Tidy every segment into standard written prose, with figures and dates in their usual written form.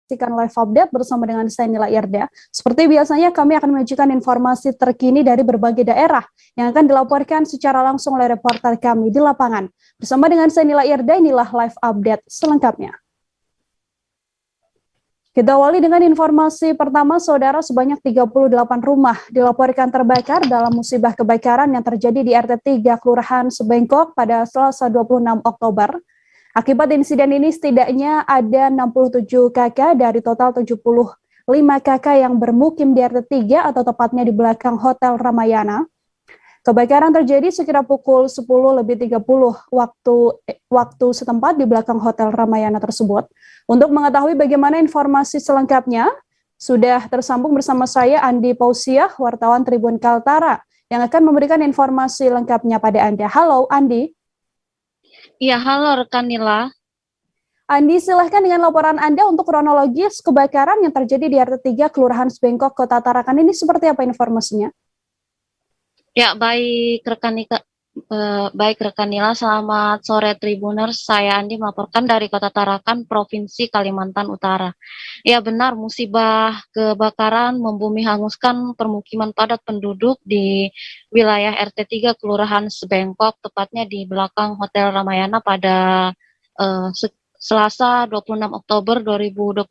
Saksikan live update bersama dengan saya Nila Irda. Seperti biasanya kami akan menyajikan informasi terkini dari berbagai daerah yang akan dilaporkan secara langsung oleh reporter kami di lapangan. Bersama dengan saya Nila Irda, inilah live update selengkapnya. Kita awali dengan informasi pertama, saudara, sebanyak 38 rumah dilaporkan terbakar dalam musibah kebakaran yang terjadi di RT 3 Kelurahan Sebengkok pada Selasa 26 Oktober. Akibat insiden ini setidaknya ada 67 kakak dari total 75 kakak yang bermukim di RT 3 atau tepatnya di belakang Hotel Ramayana. Kebakaran terjadi sekitar pukul 10.30 waktu setempat di belakang Hotel Ramayana tersebut. Untuk mengetahui bagaimana informasi selengkapnya, sudah tersambung bersama saya Andi Pausiah, wartawan Tribun Kaltara, yang akan memberikan informasi lengkapnya pada Anda. Halo Andi. Iya, halo rekan Nila. Andi, silahkan dengan laporan Anda untuk kronologis kebakaran yang terjadi di RT 3 Kelurahan Sebengkok, Kota Tarakan ini seperti apa informasinya? Ya, baik rekan Nila, selamat sore Tribuners. Saya Andi melaporkan dari Kota Tarakan, Provinsi Kalimantan Utara. Ya benar, musibah kebakaran membumi hanguskan permukiman padat penduduk di wilayah RT 3 Kelurahan Sebengkok, tepatnya di belakang Hotel Ramayana pada Selasa 26 Oktober 2021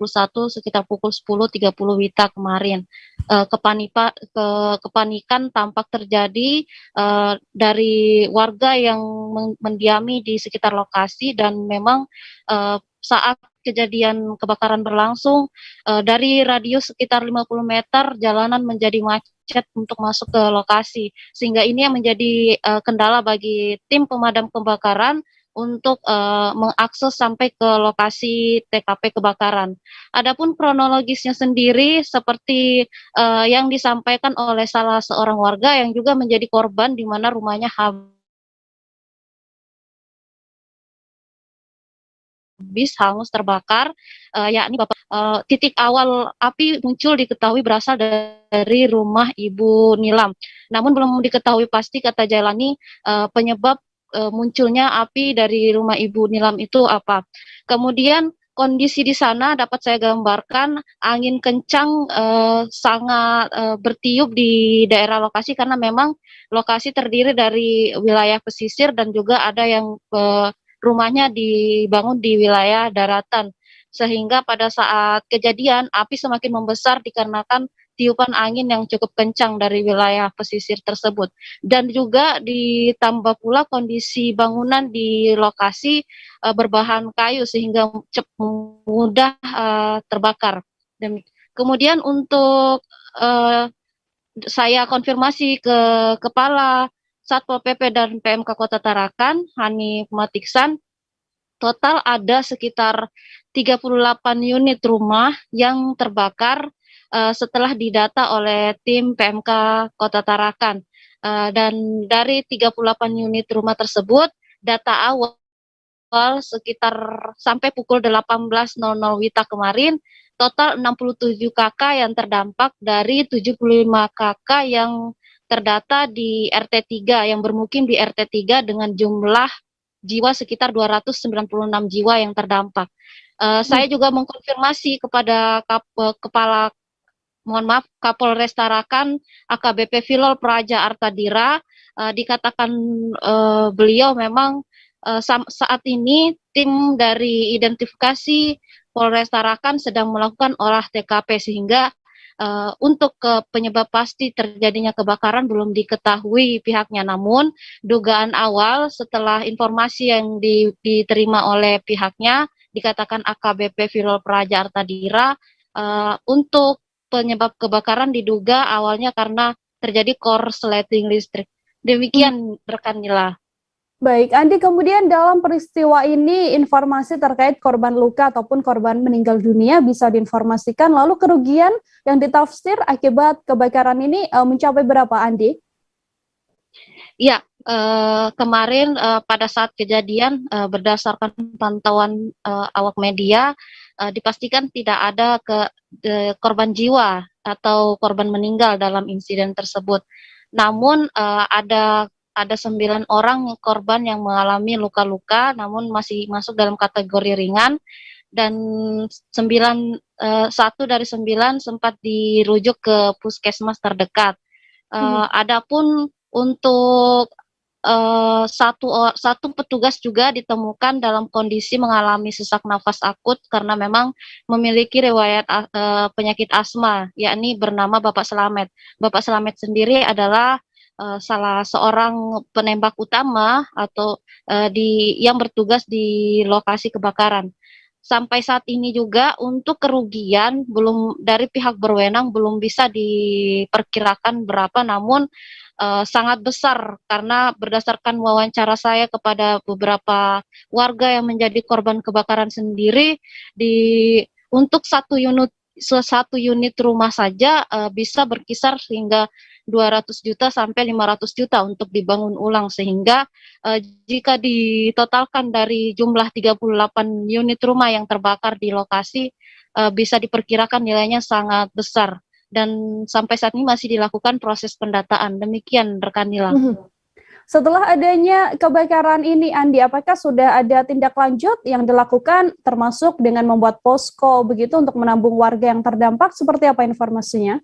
sekitar pukul 10.30 WITA kemarin. Kepanikan tampak terjadi dari warga yang mendiami di sekitar lokasi, dan memang saat kejadian kebakaran berlangsung, dari radius sekitar 50 meter jalanan menjadi macet untuk masuk ke lokasi, sehingga ini yang menjadi kendala bagi tim pemadam kebakaran untuk mengakses sampai ke lokasi TKP kebakaran. Adapun kronologisnya sendiri seperti yang disampaikan oleh salah seorang warga yang juga menjadi korban, di mana rumahnya habis hangus terbakar, yakni titik awal api muncul diketahui berasal dari rumah Ibu Nilam. Namun belum diketahui pasti, kata Jailani, penyebab munculnya api dari rumah Ibu Nilam itu apa. Kemudian kondisi di sana dapat saya gambarkan, angin kencang sangat bertiup di daerah lokasi, karena memang lokasi terdiri dari wilayah pesisir dan juga ada yang rumahnya dibangun di wilayah daratan, sehingga pada saat kejadian api semakin membesar dikarenakan tiupan angin yang cukup kencang dari wilayah pesisir tersebut. Dan juga ditambah pula kondisi bangunan di lokasi berbahan kayu sehingga mudah terbakar. Dan kemudian untuk saya konfirmasi ke Kepala Satpol PP dan PMK Kota Tarakan, Hani Matiksan, total ada sekitar 38 unit rumah yang terbakar setelah didata oleh tim PMK Kota Tarakan. Dan dari 38 unit rumah tersebut, data awal sekitar sampai pukul 18.00 WITA kemarin, total 67 kakak yang terdampak dari 75 kakak yang terdata di RT 3, yang bermukim di RT 3 dengan jumlah jiwa sekitar 296 jiwa yang terdampak. Saya juga mengkonfirmasi kepada Kepala Kapolres Tarakan, AKBP Filol Praja Artadira, dikatakan beliau memang saat ini tim dari identifikasi Polres Tarakan sedang melakukan olah TKP, sehingga untuk penyebab pasti terjadinya kebakaran belum diketahui pihaknya. Namun dugaan awal setelah informasi yang diterima oleh pihaknya, dikatakan AKBP Filol Praja Artadira, untuk penyebab kebakaran diduga awalnya karena terjadi korsleting listrik. Demikian rekan Nila. Baik, Andi, kemudian dalam peristiwa ini informasi terkait korban luka ataupun korban meninggal dunia bisa diinformasikan, lalu kerugian yang ditafsir akibat kebakaran ini mencapai berapa, Andi? Ya, kemarin pada saat kejadian, berdasarkan pantauan awak media, dipastikan tidak ada korban jiwa atau korban meninggal dalam insiden tersebut. Namun ada 9 orang korban yang mengalami luka-luka, namun masih masuk dalam kategori ringan. dan 1 dari 9 sempat dirujuk ke puskesmas terdekat. Adapun untuk satu petugas juga ditemukan dalam kondisi mengalami sesak nafas akut karena memang memiliki riwayat penyakit asma, yakni bernama Bapak Slamet. Bapak Slamet sendiri adalah salah seorang penembak utama atau yang bertugas di lokasi kebakaran. Sampai saat ini juga untuk kerugian belum dari pihak berwenang belum bisa diperkirakan berapa, namun sangat besar karena berdasarkan wawancara saya kepada beberapa warga yang menjadi korban kebakaran sendiri, untuk satu unit rumah saja bisa berkisar hingga 200 juta sampai 500 juta untuk dibangun ulang, sehingga jika ditotalkan dari jumlah 38 unit rumah yang terbakar di lokasi bisa diperkirakan nilainya sangat besar dan sampai saat ini masih dilakukan proses pendataan. Demikian rekan Nila. Setelah adanya kebakaran ini, Andi, apakah sudah ada tindak lanjut yang dilakukan termasuk dengan membuat posko begitu untuk menampung warga yang terdampak? Seperti apa informasinya?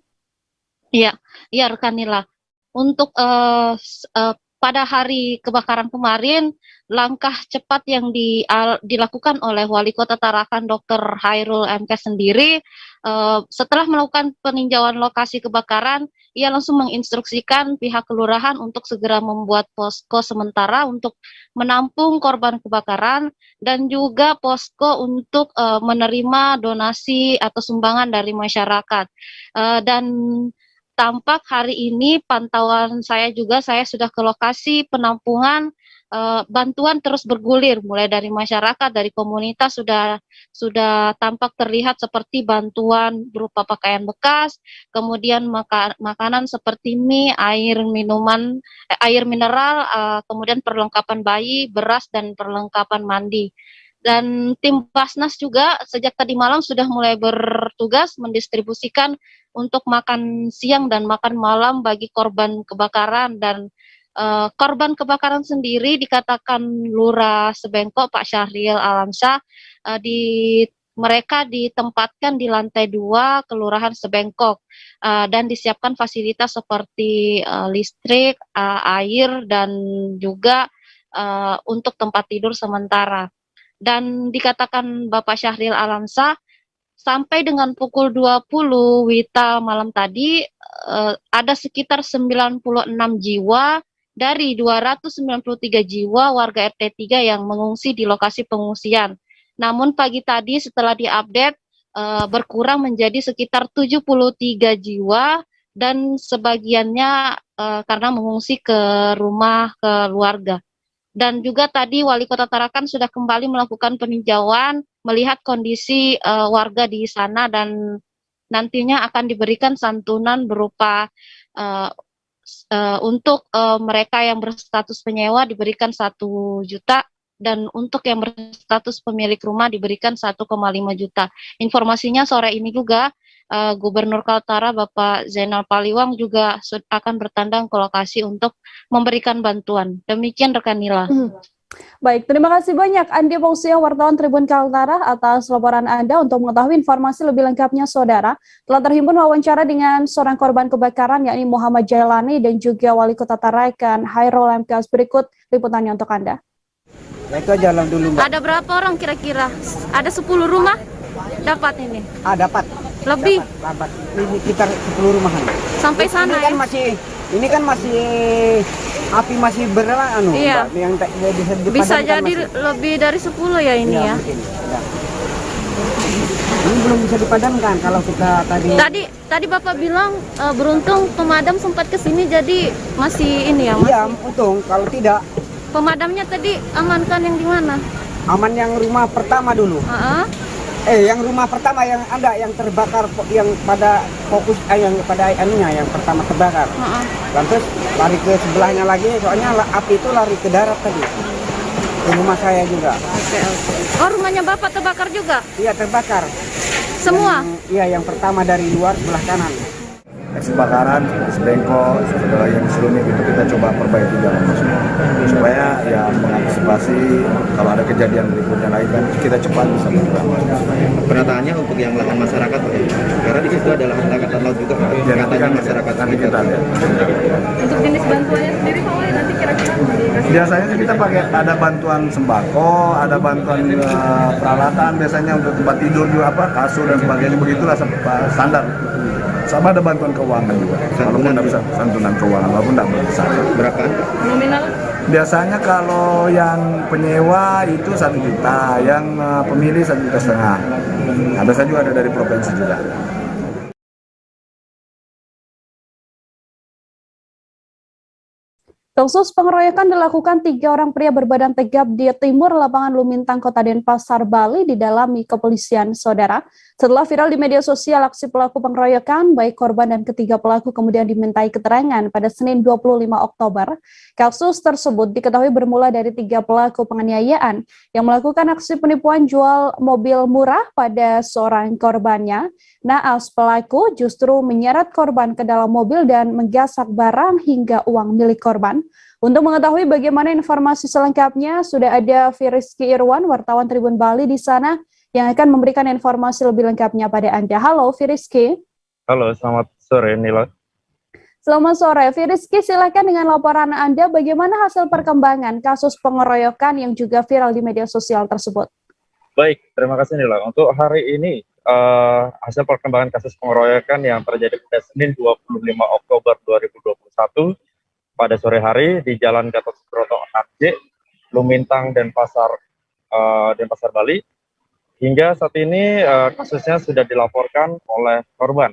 Iya rekan Nila. Untuk pada hari kebakaran kemarin, langkah cepat yang dilakukan oleh Wali Kota Tarakan Dr. Hairul MK sendiri, setelah melakukan peninjauan lokasi kebakaran, ia langsung menginstruksikan pihak kelurahan untuk segera membuat posko sementara untuk menampung korban kebakaran dan juga posko untuk menerima donasi atau sumbangan dari masyarakat. Dan tampak hari ini pantauan saya sudah ke lokasi penampungan, bantuan terus bergulir mulai dari masyarakat, dari komunitas sudah tampak terlihat seperti bantuan berupa pakaian bekas, kemudian makanan seperti mie, air mineral, kemudian perlengkapan bayi, beras dan perlengkapan mandi. Dan tim Basnas juga sejak tadi malam sudah mulai bertugas mendistribusikan untuk makan siang dan makan malam bagi korban kebakaran. Dan korban kebakaran sendiri dikatakan Lurah Sebengkok Pak Syahril Alamsyah, mereka ditempatkan di lantai 2 Kelurahan Sebengkok dan disiapkan fasilitas seperti listrik, air dan juga untuk tempat tidur sementara. Dan dikatakan Bapak Syahril Alamsyah, sampai dengan pukul 20 WITA malam tadi ada sekitar 96 jiwa dari 293 jiwa warga RT 3 yang mengungsi di lokasi pengungsian. Namun pagi tadi setelah diupdate berkurang menjadi sekitar 73 jiwa dan sebagiannya karena mengungsi ke rumah keluarga. Dan juga tadi Wali Kota Tarakan sudah kembali melakukan peninjauan, melihat kondisi warga di sana dan nantinya akan diberikan santunan berupa untuk mereka yang berstatus penyewa diberikan 1 juta dan untuk yang berstatus pemilik rumah diberikan 1,5 juta. Informasinya sore ini juga Gubernur Kaltara Bapak Zainal Paliwang juga akan bertandang ke lokasi untuk memberikan bantuan. Demikian rekan Nila. Baik, terima kasih banyak Andi Pausio, wartawan Tribun Kaltara atas laporan Anda. Untuk mengetahui informasi lebih lengkapnya, Saudara, telah terhimpun wawancara dengan seorang korban kebakaran yakni Muhammad Jailani dan juga Wali Kota Tarakan Hairul MK. Berikut liputannya untuk Anda. Itu jalan dulu, Mbak. Ada berapa orang kira-kira? Ada 10 rumah dapat ini? Dapat. Lebih? Dapat. Ini sekitar 10 rumahan. Sampai sana ini kan masih api masih berlalu iya. Mbak, yang bisa jadi masih lebih dari 10 ya ini ya. Mungkin, ya. Ini belum bisa dipadamkan kalau kita tadi Bapak bilang beruntung pemadam sempat ke sini jadi masih ini ya, Mas. Iya, untung kalau tidak. Pemadamnya tadi amankan yang di mana? Aman yang rumah pertama dulu. Yang rumah pertama yang terbakar, yang pada fokus yang pada anunya yang pertama terbakar. Lantas lari ke sebelahnya lagi, soalnya api itu lari ke darat tadi. Ke rumah saya juga. Oke. Oh, rumahnya Bapak terbakar juga? Iya, terbakar. Semua? Yang pertama dari luar sebelah kanan. kebakaran seperti Bengkok, saudara yang sebelumnya itu kita coba perbaiki jalan masuk supaya ya mengantisipasi kalau ada kejadian berikutnya lagi kan kita cepat bisa bergerak. Penataannya untuk yang lahan masyarakat, karena di situ ada lahan angkatan laut juga, Ya, katanya kan masyarakat nanti kita lihat. Untuk jenis bantuannya sendiri Pak Wali nanti kira-kira mau dikasih? Biasanya sih kita pakai ada bantuan sembako, ada bantuan peralatan biasanya untuk tempat tidur juga apa kasur dan sebagainya begitulah standar. Sama ada bantuan keuangan juga. Walaupun tidak bisa santunan keuangan, walaupun tidak besar. berapa? Nominal? Biasanya kalau yang penyewa itu 1 juta, yang pemilih 1,5 juta. Nah, biasanya juga ada dari provinsi juga. Kasus pengeroyokan dilakukan 3 orang pria berbadan tegap di timur lapangan Lumintang, Kota Denpasar, Bali didalami kepolisian, saudara. Setelah viral di media sosial aksi pelaku pengeroyokan, baik korban dan ketiga pelaku kemudian dimintai keterangan pada Senin 25 Oktober. Kasus tersebut diketahui bermula dari 3 pelaku penganiayaan yang melakukan aksi penipuan jual mobil murah pada seorang korbannya. Naas pelaku justru menyeret korban ke dalam mobil dan menggasak barang hingga uang milik korban. Untuk mengetahui bagaimana informasi selengkapnya, sudah ada Firizky Irwan, wartawan Tribun Bali di sana, yang akan memberikan informasi lebih lengkapnya pada Anda. Halo Firizky. Halo, selamat sore Nila. Selamat sore, Firizky, silakan dengan laporan Anda bagaimana hasil perkembangan kasus pengeroyokan yang juga viral di media sosial tersebut. Baik, terima kasih Nila. Untuk hari ini, hasil perkembangan kasus pengeroyokan yang terjadi pada Senin 25 Oktober 2021 pada sore hari di Jalan Gatot Subroto 6J, Lumintang, Denpasar, Bali. Hingga saat ini kasusnya sudah dilaporkan oleh korban,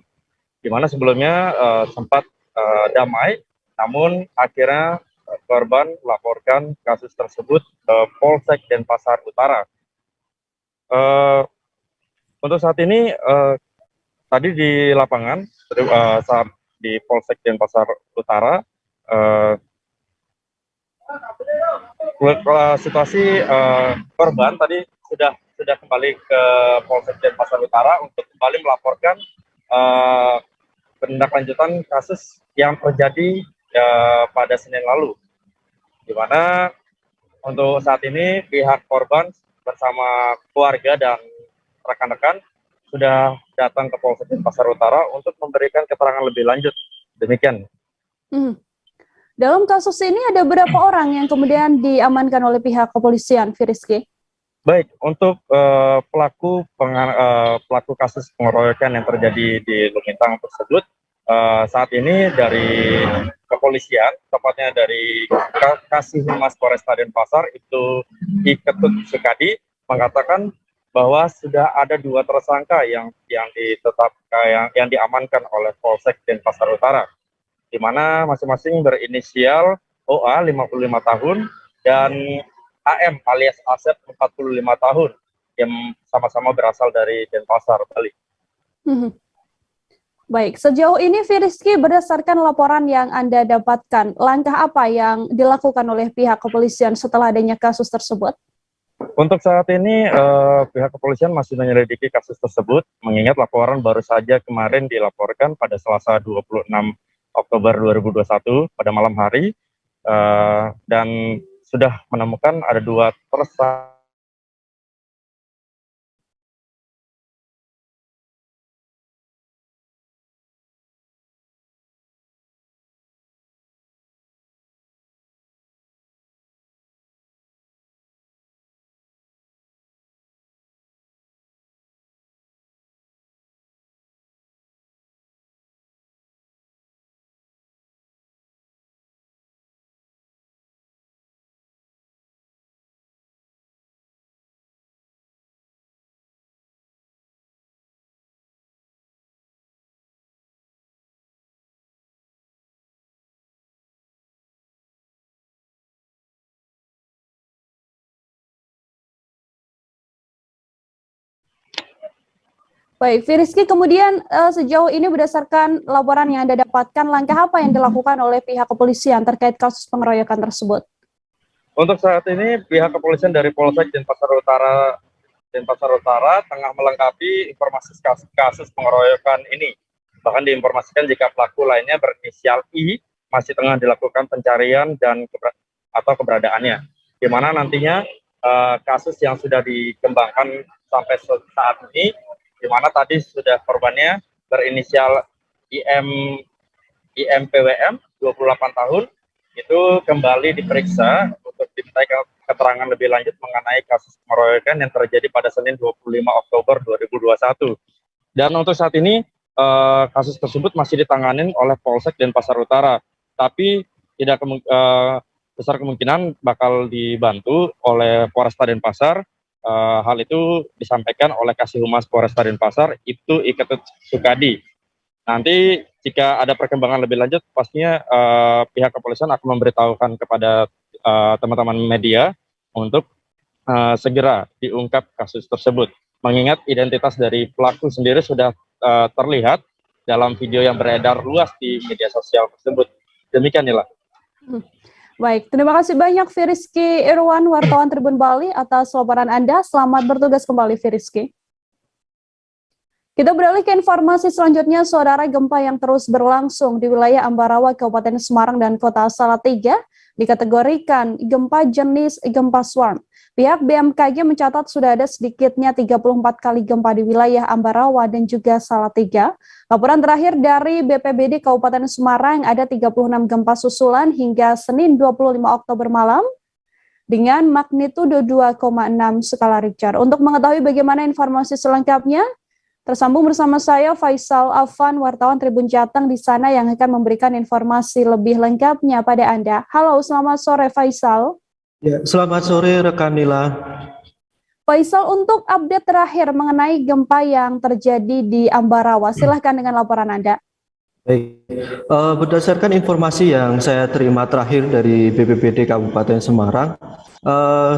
di mana sebelumnya sempat damai, namun akhirnya korban melaporkan kasus tersebut ke Polsek Denpasar Utara. Untuk saat ini, tadi di lapangan, saat di Polsek Denpasar Utara, situasi korban tadi sudah kembali ke Polsek Denpasar Utara untuk kembali melaporkan penindaklanjutan kasus yang terjadi pada Senin lalu, di mana untuk saat ini pihak korban bersama keluarga dan rekan-rekan sudah datang ke Polsek Denpasar Utara untuk memberikan keterangan lebih lanjut. Demikian. Dalam kasus ini ada berapa orang yang kemudian diamankan oleh pihak kepolisian, Firizky? Baik, untuk pelaku kasus pengeroyokan yang terjadi di Lumintang tersebut, saat ini dari kepolisian, tepatnya dari Kasih Humas Polresta Denpasar, itu I Ketut Sukadi, mengatakan bahwa sudah ada 2 tersangka yang diamankan oleh Polsek Denpasar Utara, di mana masing-masing berinisial OA 55 tahun dan AM alias Asep 45 tahun yang sama-sama berasal dari Denpasar, Bali. Baik, sejauh ini Firizky, berdasarkan laporan yang Anda dapatkan, langkah apa yang dilakukan oleh pihak kepolisian setelah adanya kasus tersebut? Untuk saat ini pihak kepolisian masih menyelidiki kasus tersebut, mengingat laporan baru saja kemarin dilaporkan pada Selasa 26 Oktober 2021 pada malam hari, dan sudah menemukan ada 2 tersangka. Baik, Firizky, kemudian sejauh ini berdasarkan laporan yang Anda dapatkan, langkah apa yang dilakukan oleh pihak kepolisian terkait kasus pengeroyokan tersebut? Untuk saat ini pihak kepolisian dari Polsek Denpasar Utara tengah melengkapi informasi kasus pengeroyokan ini. Bahkan diinformasikan jika pelaku lainnya berinisial I masih tengah dilakukan pencarian dan keberadaannya, di mana nantinya kasus yang sudah dikembangkan sampai saat ini, di mana tadi sudah korbannya berinisial IMPWM 28 tahun, itu kembali diperiksa untuk dimintai keterangan lebih lanjut mengenai kasus pengeroyokan yang terjadi pada Senin 25 Oktober 2021. Dan untuk saat ini kasus tersebut masih ditanganin oleh Polsek Denpasar Utara, tapi tidak besar kemungkinan bakal dibantu oleh Polresta Denpasar. Hal itu disampaikan oleh Kasih Humas Polresta Denpasar, itu Iketut Sukadi. Nanti jika ada perkembangan lebih lanjut, pastinya pihak kepolisian akan memberitahukan kepada teman-teman media untuk segera diungkap kasus tersebut. Mengingat identitas dari pelaku sendiri sudah terlihat dalam video yang beredar luas di media sosial tersebut. Demikian Nila. Baik, terima kasih banyak Firizky Irwan, wartawan Tribun Bali atas laporan Anda. Selamat bertugas kembali Firizky. Kita beralih ke informasi selanjutnya, saudara. Gempa yang terus berlangsung di wilayah Ambarawa, Kabupaten Semarang dan Kota Salatiga dikategorikan gempa jenis gempa swarm. Pihak BMKG mencatat sudah ada sedikitnya 34 kali gempa di wilayah Ambarawa dan juga Salatiga. Laporan terakhir dari BPBD Kabupaten Semarang ada 36 gempa susulan hingga Senin 25 Oktober malam dengan magnitudo 2,6 skala Richter. Untuk mengetahui bagaimana informasi selengkapnya, tersambung bersama saya Faisal Afan, wartawan Tribun Jateng di sana yang akan memberikan informasi lebih lengkapnya pada Anda. Halo, selamat sore Faisal. Ya, selamat sore rekan Nila. Faisal, untuk update terakhir mengenai gempa yang terjadi di Ambarawa, silahkan dengan laporan Anda. Baik, berdasarkan informasi yang saya terima terakhir dari BPBD Kabupaten Semarang,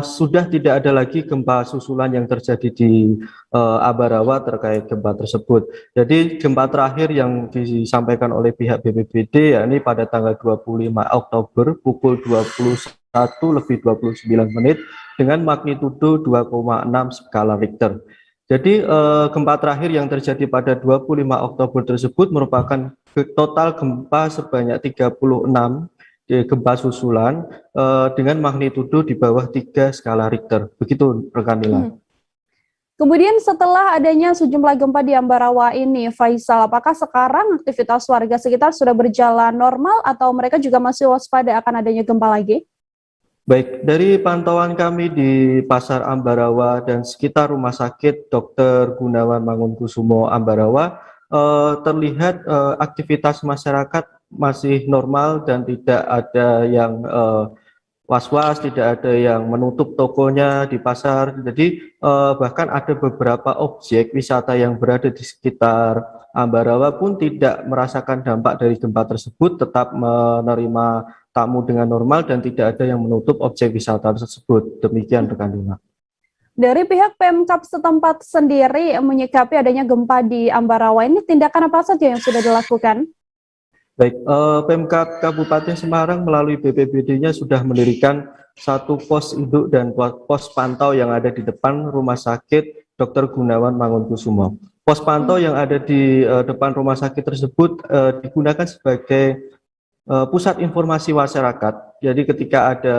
sudah tidak ada lagi gempa susulan yang terjadi di Ambarawa terkait gempa tersebut. Jadi gempa terakhir yang disampaikan oleh pihak BPBD yakni pada tanggal 25 Oktober pukul 21:29 dengan magnitudo 2,6 skala Richter. Jadi gempa terakhir yang terjadi pada 25 Oktober tersebut merupakan total gempa sebanyak 36 gempa susulan dengan magnitudo di bawah 3 skala Richter. Begitu rekan Nila. Kemudian setelah adanya sejumlah gempa di Ambarawa ini, Faisal, apakah sekarang aktivitas warga sekitar sudah berjalan normal atau mereka juga masih waspada akan adanya gempa lagi? Baik, dari pantauan kami di Pasar Ambarawa dan sekitar Rumah Sakit Dr. Gunawan Mangunkusumo Ambarawa, terlihat aktivitas masyarakat masih normal dan tidak ada yang was-was, tidak ada yang menutup tokonya di pasar. Jadi bahkan ada beberapa objek wisata yang berada di sekitar Ambarawa pun tidak merasakan dampak dari gempa tersebut, tetap menerima tamu dengan normal dan tidak ada yang menutup objek wisata tersebut. Demikian rekan Nila. Dari pihak Pemkab setempat sendiri menyikapi adanya gempa di Ambarawa ini, tindakan apa saja yang sudah dilakukan? Baik, Pemkab Kabupaten Semarang melalui BPBD-nya sudah mendirikan satu pos induk dan pos pantau yang ada di depan Rumah Sakit Dr. Gunawan Mangunkusumo. Pos pantau yang ada di depan rumah sakit tersebut digunakan sebagai pusat informasi masyarakat. Jadi ketika ada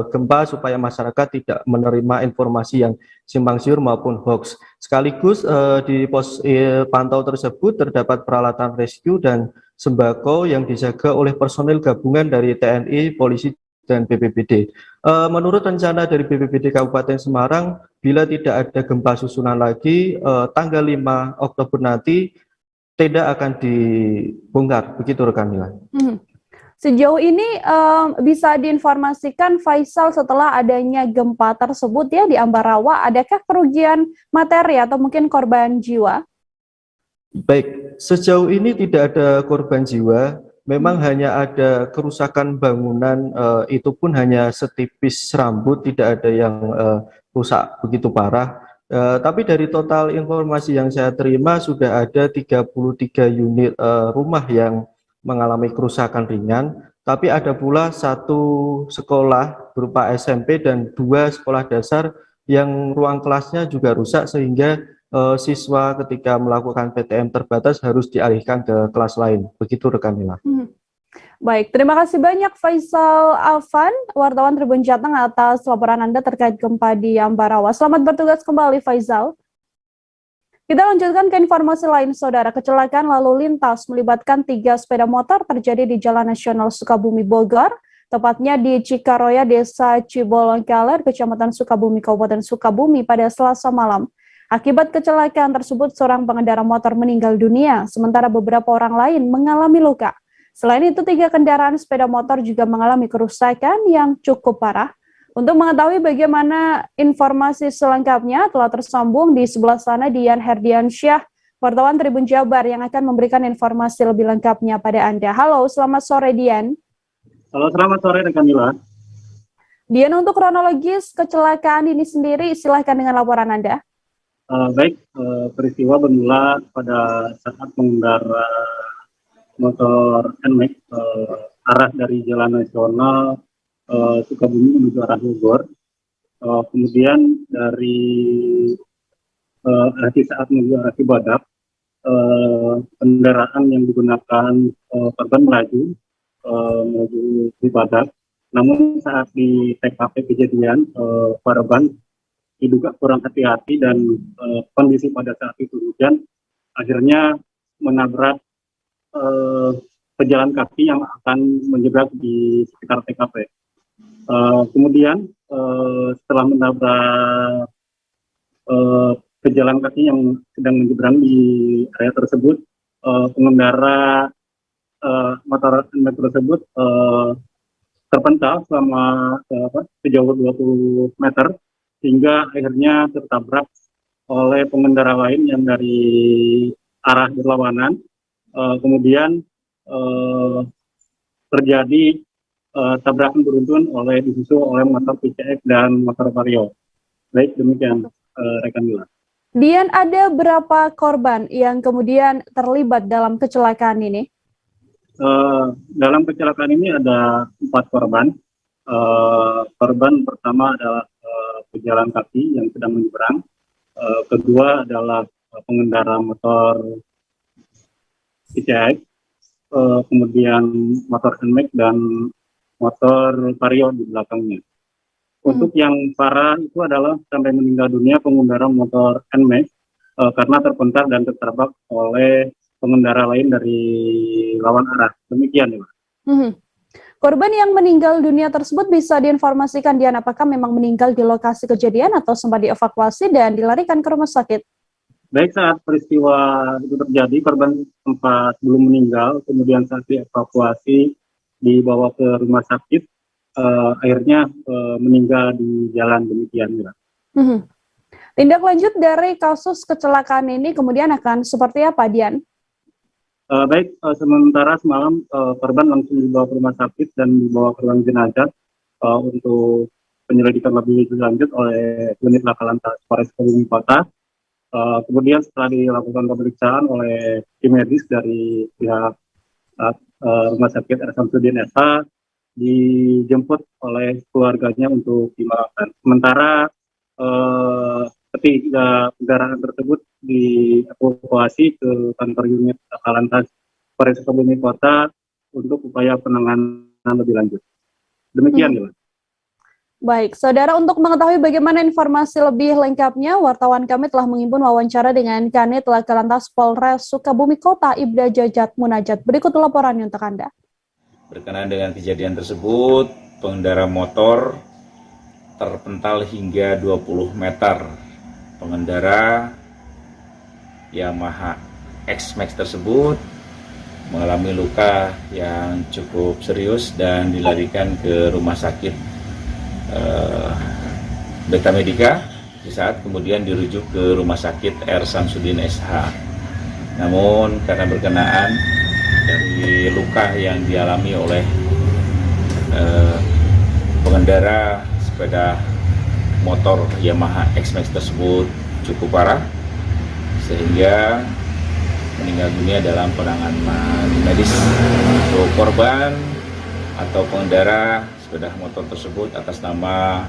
gempa supaya masyarakat tidak menerima informasi yang simpang siur maupun hoax. Sekaligus di pos pantau tersebut terdapat peralatan rescue dan sembako yang dijaga oleh personil gabungan dari TNI, polisi, dan BPBD. Menurut rencana dari BPBD Kabupaten Semarang, bila tidak ada gempa susulan lagi, tanggal 5 Oktober nanti tidak akan dibongkar. Begitu rekan Nila. Sejauh ini bisa diinformasikan Faisal, setelah adanya gempa tersebut ya di Ambarawa, adakah kerugian materi atau mungkin korban jiwa? Baik, sejauh ini tidak ada korban jiwa, memang hanya ada kerusakan bangunan, itu pun hanya setipis rambut, tidak ada yang rusak begitu parah. Tapi dari total informasi yang saya terima sudah ada 33 unit rumah yang mengalami kerusakan ringan, tapi ada pula satu sekolah berupa SMP dan 2 sekolah dasar yang ruang kelasnya juga rusak sehingga siswa ketika melakukan PTM terbatas harus dialihkan ke kelas lain. Begitu rekan Nila. Baik, terima kasih banyak Faisal Alvan, wartawan Tribun Jateng atas laporan Anda terkait gempa di Ambarawa. Selamat bertugas kembali Faisal. Kita lanjutkan ke informasi lain, Saudara. Kecelakaan lalu lintas melibatkan 3 sepeda motor terjadi di Jalan Nasional Sukabumi Bogor, tepatnya di Cikaroya, Desa Cibolongkaler, Kecamatan Sukabumi, Kabupaten Sukabumi pada Selasa malam. Akibat kecelakaan tersebut, seorang pengendara motor meninggal dunia, sementara beberapa orang lain mengalami luka. Selain itu, 3 kendaraan sepeda motor juga mengalami kerusakan yang cukup parah. Untuk mengetahui bagaimana informasi selengkapnya, telah tersambung di sebelah sana Dian Herdiansyah, wartawan Tribun Jabar yang akan memberikan informasi lebih lengkapnya pada Anda. Halo, selamat sore Dian. Halo, selamat sore rekan Mila. Dian, untuk kronologis kecelakaan ini sendiri, silahkan dengan laporan Anda. Peristiwa bermula pada saat pengendara motor NMAX arah dari Jalan Nasional Sukabumi menuju arah Bogor. Kemudian dari arah saat menuju arah Cibadak, kendaraan yang digunakan korban menuju Cibadak. Namun saat di TKP kejadian, korban diduga kurang hati-hati dan kondisi pada saat itu hujan, akhirnya menabrak pejalan kaki yang akan menjebak di sekitar TKP. Kemudian setelah menabrak pejalan kaki yang sedang menyeberang di area tersebut, pengendara motor tersebut terpental selama sejauh 20 meter hingga akhirnya tertabrak oleh pengendara lain yang dari arah berlawanan. Kemudian terjadi tabrakan beruntun disusul oleh motor PCX dan motor Vario. Baik, demikian rekan Mila. Dian, ada berapa korban yang kemudian terlibat dalam kecelakaan ini? Dalam kecelakaan ini ada 4 korban. Korban pertama adalah pejalan kaki yang sedang menyeberang. Kedua adalah pengendara motor PCX, kemudian motor NMAX dan motor Vario di belakangnya. Untuk yang parah itu adalah sampai meninggal dunia pengendara motor NMAX karena terpental dan tertabrak oleh pengendara lain dari lawan arah. Demikian ya. Korban yang meninggal dunia tersebut bisa diinformasikan Dian, apakah memang meninggal di lokasi kejadian atau sempat dievakuasi dan dilarikan ke rumah sakit? Baik, saat peristiwa itu terjadi, korban sempat belum meninggal, kemudian saat dievakuasi dibawa ke rumah sakit, akhirnya meninggal di jalan. Demikian. Tindak lanjut dari kasus kecelakaan ini kemudian akan seperti apa, Dian? Baik, sementara semalam korban langsung dibawa ke rumah sakit dan dibawa ke ruang jenazah untuk penyelidikan lebih lanjut oleh unit Laka Lantas Polres Sukabumi Kota. Kemudian setelah dilakukan pemeriksaan oleh tim medis dari pihak Rumah Sakit R. Samsudin SH, dijemput oleh keluarganya untuk dimakamkan. Sementara ketiga kendaraan tersebut dievakuasi ke kantor unit Laka Lantas Polres Sukabumi Kota untuk upaya penanganan lebih lanjut. Demikian, ya. Baik, Saudara, untuk mengetahui bagaimana informasi lebih lengkapnya, wartawan kami telah menghimpun wawancara dengan Kanit Laka Lantas Polres Sukabumi Kota, Ibda Jajat Munajat. Berikut laporannya untuk Anda. Berkenaan dengan kejadian tersebut, pengendara motor terpental hingga 20 meter. Pengendara Yamaha X-Max tersebut mengalami luka yang cukup serius dan dilarikan ke rumah sakit Beta Medica, di saat kemudian dirujuk ke Rumah Sakit R. Samsudin SH. Namun karena berkenaan dari luka yang dialami oleh pengendara sepeda motor Yamaha X-Max tersebut cukup parah, sehingga meninggal dunia dalam penanganan medis. Untuk korban atau pengendara sepeda motor tersebut atas nama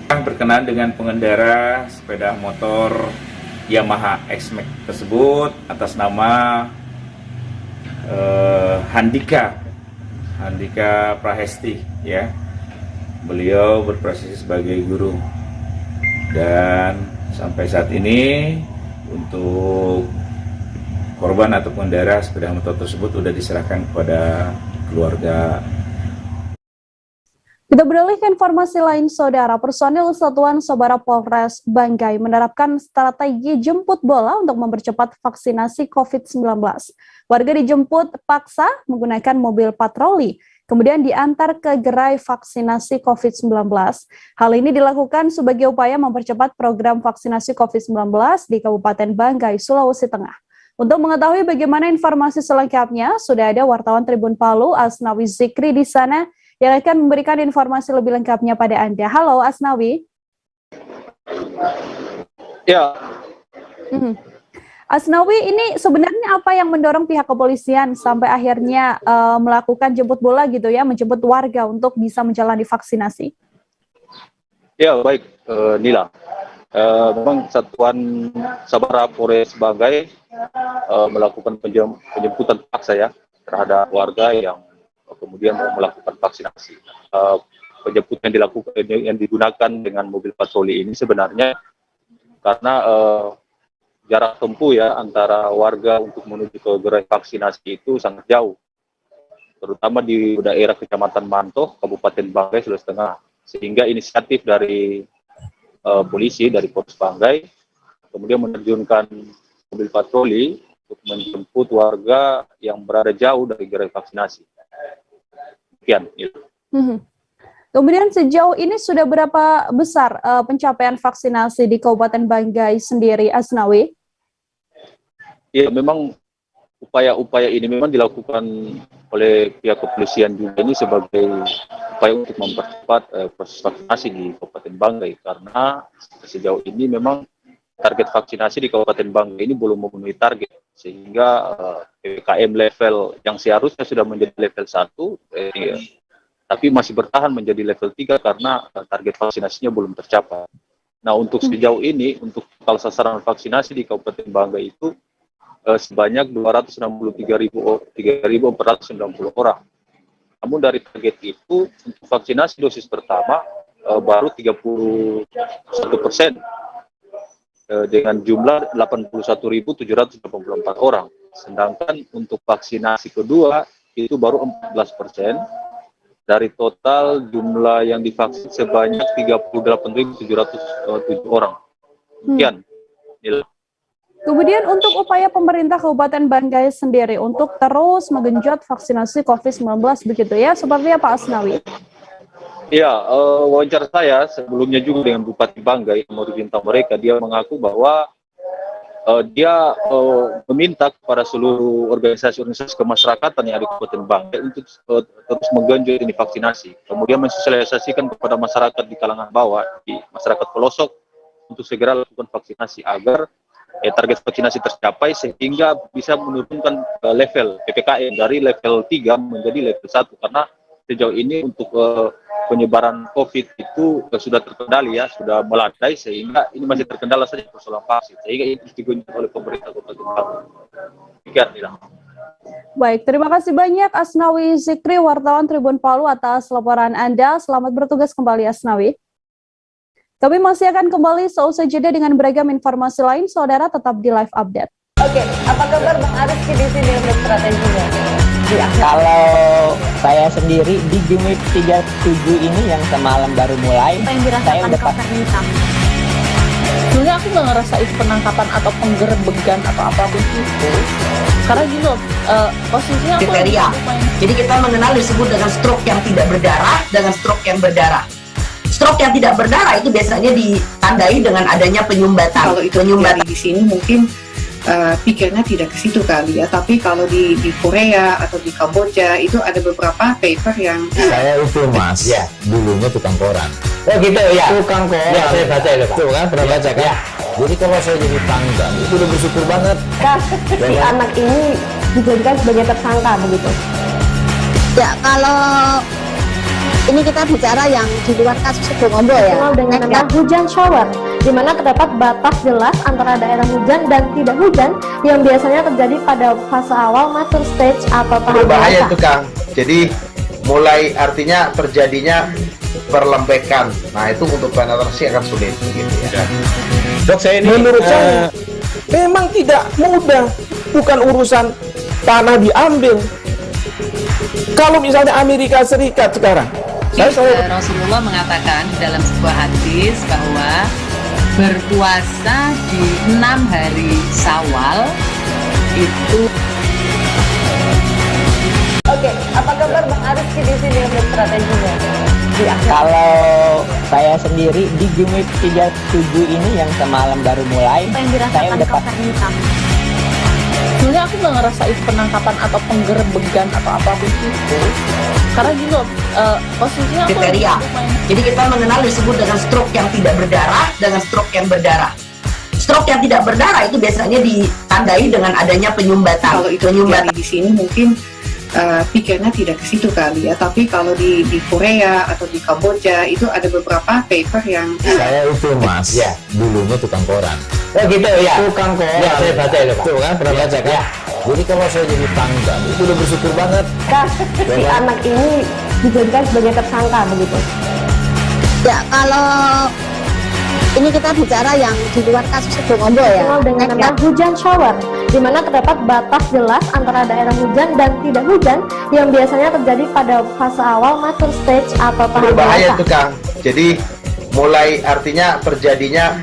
Berkenaan dengan pengendara sepeda motor Yamaha X-Max tersebut atas nama Handika Prahesti, ya. Beliau berprofesi sebagai guru, dan sampai saat ini untuk korban atau pengendara sepeda motor tersebut sudah diserahkan kepada keluarga. Kita beralih ke informasi lain, Saudara. Personil Satuan Sabara Polres Banggai menerapkan strategi jemput bola untuk mempercepat vaksinasi COVID-19. Warga dijemput paksa menggunakan mobil patroli, kemudian diantar ke gerai vaksinasi COVID-19. Hal ini dilakukan sebagai upaya mempercepat program vaksinasi COVID-19 di Kabupaten Banggai, Sulawesi Tengah. Untuk mengetahui bagaimana informasi selengkapnya, sudah ada wartawan Tribun Palu, Asnawi Zikri di sana, yang akan memberikan informasi lebih lengkapnya pada Anda. Halo Asnawi. Ya. Asnawi, ini sebenarnya apa yang mendorong pihak kepolisian sampai akhirnya melakukan jemput bola gitu ya, menjemput warga untuk bisa menjalani vaksinasi? Ya, baik, Nila. Memang Satuan Sabara Polres Banggai melakukan penjemputan paksa ya terhadap warga yang kemudian melakukan vaksinasi. Penjemputan yang digunakan dengan mobil patroli ini sebenarnya karena jarak tempuh ya antara warga untuk menuju ke gerai vaksinasi itu sangat jauh, terutama di daerah Kecamatan Mantoh, Kabupaten Banggai, Sulawesi Tengah. Sehingga inisiatif dari polisi dari Polres Banggai kemudian menerjunkan mobil patroli untuk menjemput warga yang berada jauh dari gerai vaksinasi. Kemudian sejauh ini sudah berapa besar pencapaian vaksinasi di Kabupaten Banggai sendiri, Asnawi? Ya, memang upaya-upaya ini memang dilakukan oleh pihak kepolisian juga ini sebagai upaya untuk mempercepat proses vaksinasi di Kabupaten Banggai, karena sejauh ini memang target vaksinasi di Kabupaten Banggai ini belum memenuhi target, sehingga PPKM level yang seharusnya sudah menjadi level 1, tapi masih bertahan menjadi level 3 karena target vaksinasinya belum tercapai. Nah, untuk sejauh ini, untuk total sasaran vaksinasi di Kabupaten Banggai itu sebanyak 263.490 orang. Namun dari target itu, untuk vaksinasi dosis pertama baru 31%. Dengan jumlah 81.784 orang. Sedangkan untuk vaksinasi kedua itu baru 14% dari total jumlah yang divaksin sebanyak 38.707 orang. Sekian. Kemudian untuk upaya pemerintah Kabupaten Banggai sendiri untuk terus menggenjot vaksinasi COVID-19 begitu ya, seperti apa Asnawi? Ya, wawancara saya sebelumnya juga dengan Bupati Banggai, meminta mereka, dia mengaku bahwa dia meminta kepada seluruh organisasi-organisasi kemasyarakatan yang ada di Kabupaten Banggai untuk terus menggenjot ini vaksinasi. Kemudian mensosialisasikan kepada masyarakat di kalangan bawah, di masyarakat pelosok, untuk segera lakukan vaksinasi agar target vaksinasi tercapai sehingga bisa menurunkan level PPKM dari level 3 menjadi level 1, karena sejauh ini untuk penyebaran COVID itu sudah terkendali ya, sudah melandai, sehingga ini masih terkendala saja persoalan vaksin, sehingga itu digenjot oleh pemerintah Kabupaten Banggai. Demikian. Baik, terima kasih banyak Asnawi Zikri, wartawan Tribun Palu atas laporan Anda. Selamat bertugas kembali Asnawi. Kami masih akan kembali seusai jeda dengan beragam informasi lain, saudara tetap di live update. Oke, apa kabar Bang Arief di sini untuk strateginya? Kalau saya sendiri di game 37 ini yang semalam baru mulai, saya udah pas. Sebenarnya aku nggak ngerasa itu penangkapan atau penggerbegan atau apapun itu, karena gini loh, posisinya aku kriteria. Jadi kita mengenal disebut dengan stroke yang tidak berdarah dengan stroke yang berdarah. Stroke yang tidak berdarah itu biasanya ditandai dengan adanya penyumbatan. Kalau itu penyumbatan di sini mungkin pikirnya tidak ke situ kali ya, tapi kalau di Korea atau di Kamboja itu ada beberapa paper yang saya itu mas, ya dulunya tukang koran. Oh gitu ya, tukang koran. Ya saya baca ya Pak. Tuh kan pernah baca kan? Ya. Jadi kalau saya jadi pangdam itu udah bersyukur banget. Si anak ini dijadikan sebagai tersangka begitu. Ya kalau Ini kita bicara yang di luar kasus Sebongombol ya. Dengan nama hujan shower, di mana terdapat batas jelas antara daerah hujan dan tidak hujan yang biasanya terjadi pada fase awal mature stage atau tahap berbahaya dewasa. itu Kang. Jadi mulai artinya terjadinya perlembekan. Nah itu untuk penetrasi akan sulit gitu ya. Dok, saya ini menurut saya memang tidak mudah, bukan urusan tanah diambil. Kalau misalnya Amerika Serikat sekarang, Rasulullah mengatakan dalam sebuah hadis bahwa berpuasa di 6 hari Syawal itu. Oke, apa kabar Bang Arief di sini untuk strateginya? Kalau saya sendiri di game week 37 ini yang semalam baru mulai, Apa yang saya dirasakan udah Kakak Nita? Sebenarnya aku nggak ngerasain penangkapan atau penggerbegan atau apapun itu, karena gini loh, posisinya aku Kriteria. Jadi kita mengenal disebut dengan stroke yang tidak berdarah dengan stroke yang berdarah. Stroke yang tidak berdarah itu biasanya ditandai dengan adanya penyumbatan. Kalau itu terjadi di sini mungkin pikirnya tidak ke situ kali ya, tapi kalau di Korea atau di Kamboja itu ada beberapa paper yang Saya itu Mas, ya dulunya tukang koran. Oh gitu ya. Tukang koran. Ya saya baca itu Pak. Tuh kan pernah baca kan? Jadi kalau saya jadi pangdam itu udah bersyukur banget. Si anak ini dijadikan sebagai tersangka begitu. Ya, kalau ini kita bicara yang di luar kasus Sebongombol ya. Dengan nama hujan shower, di mana terdapat batas jelas antara daerah hujan dan tidak hujan yang biasanya terjadi pada fase awal mature stage atau tahap Berbahaya dewasa. itu Kang. Jadi mulai artinya terjadinya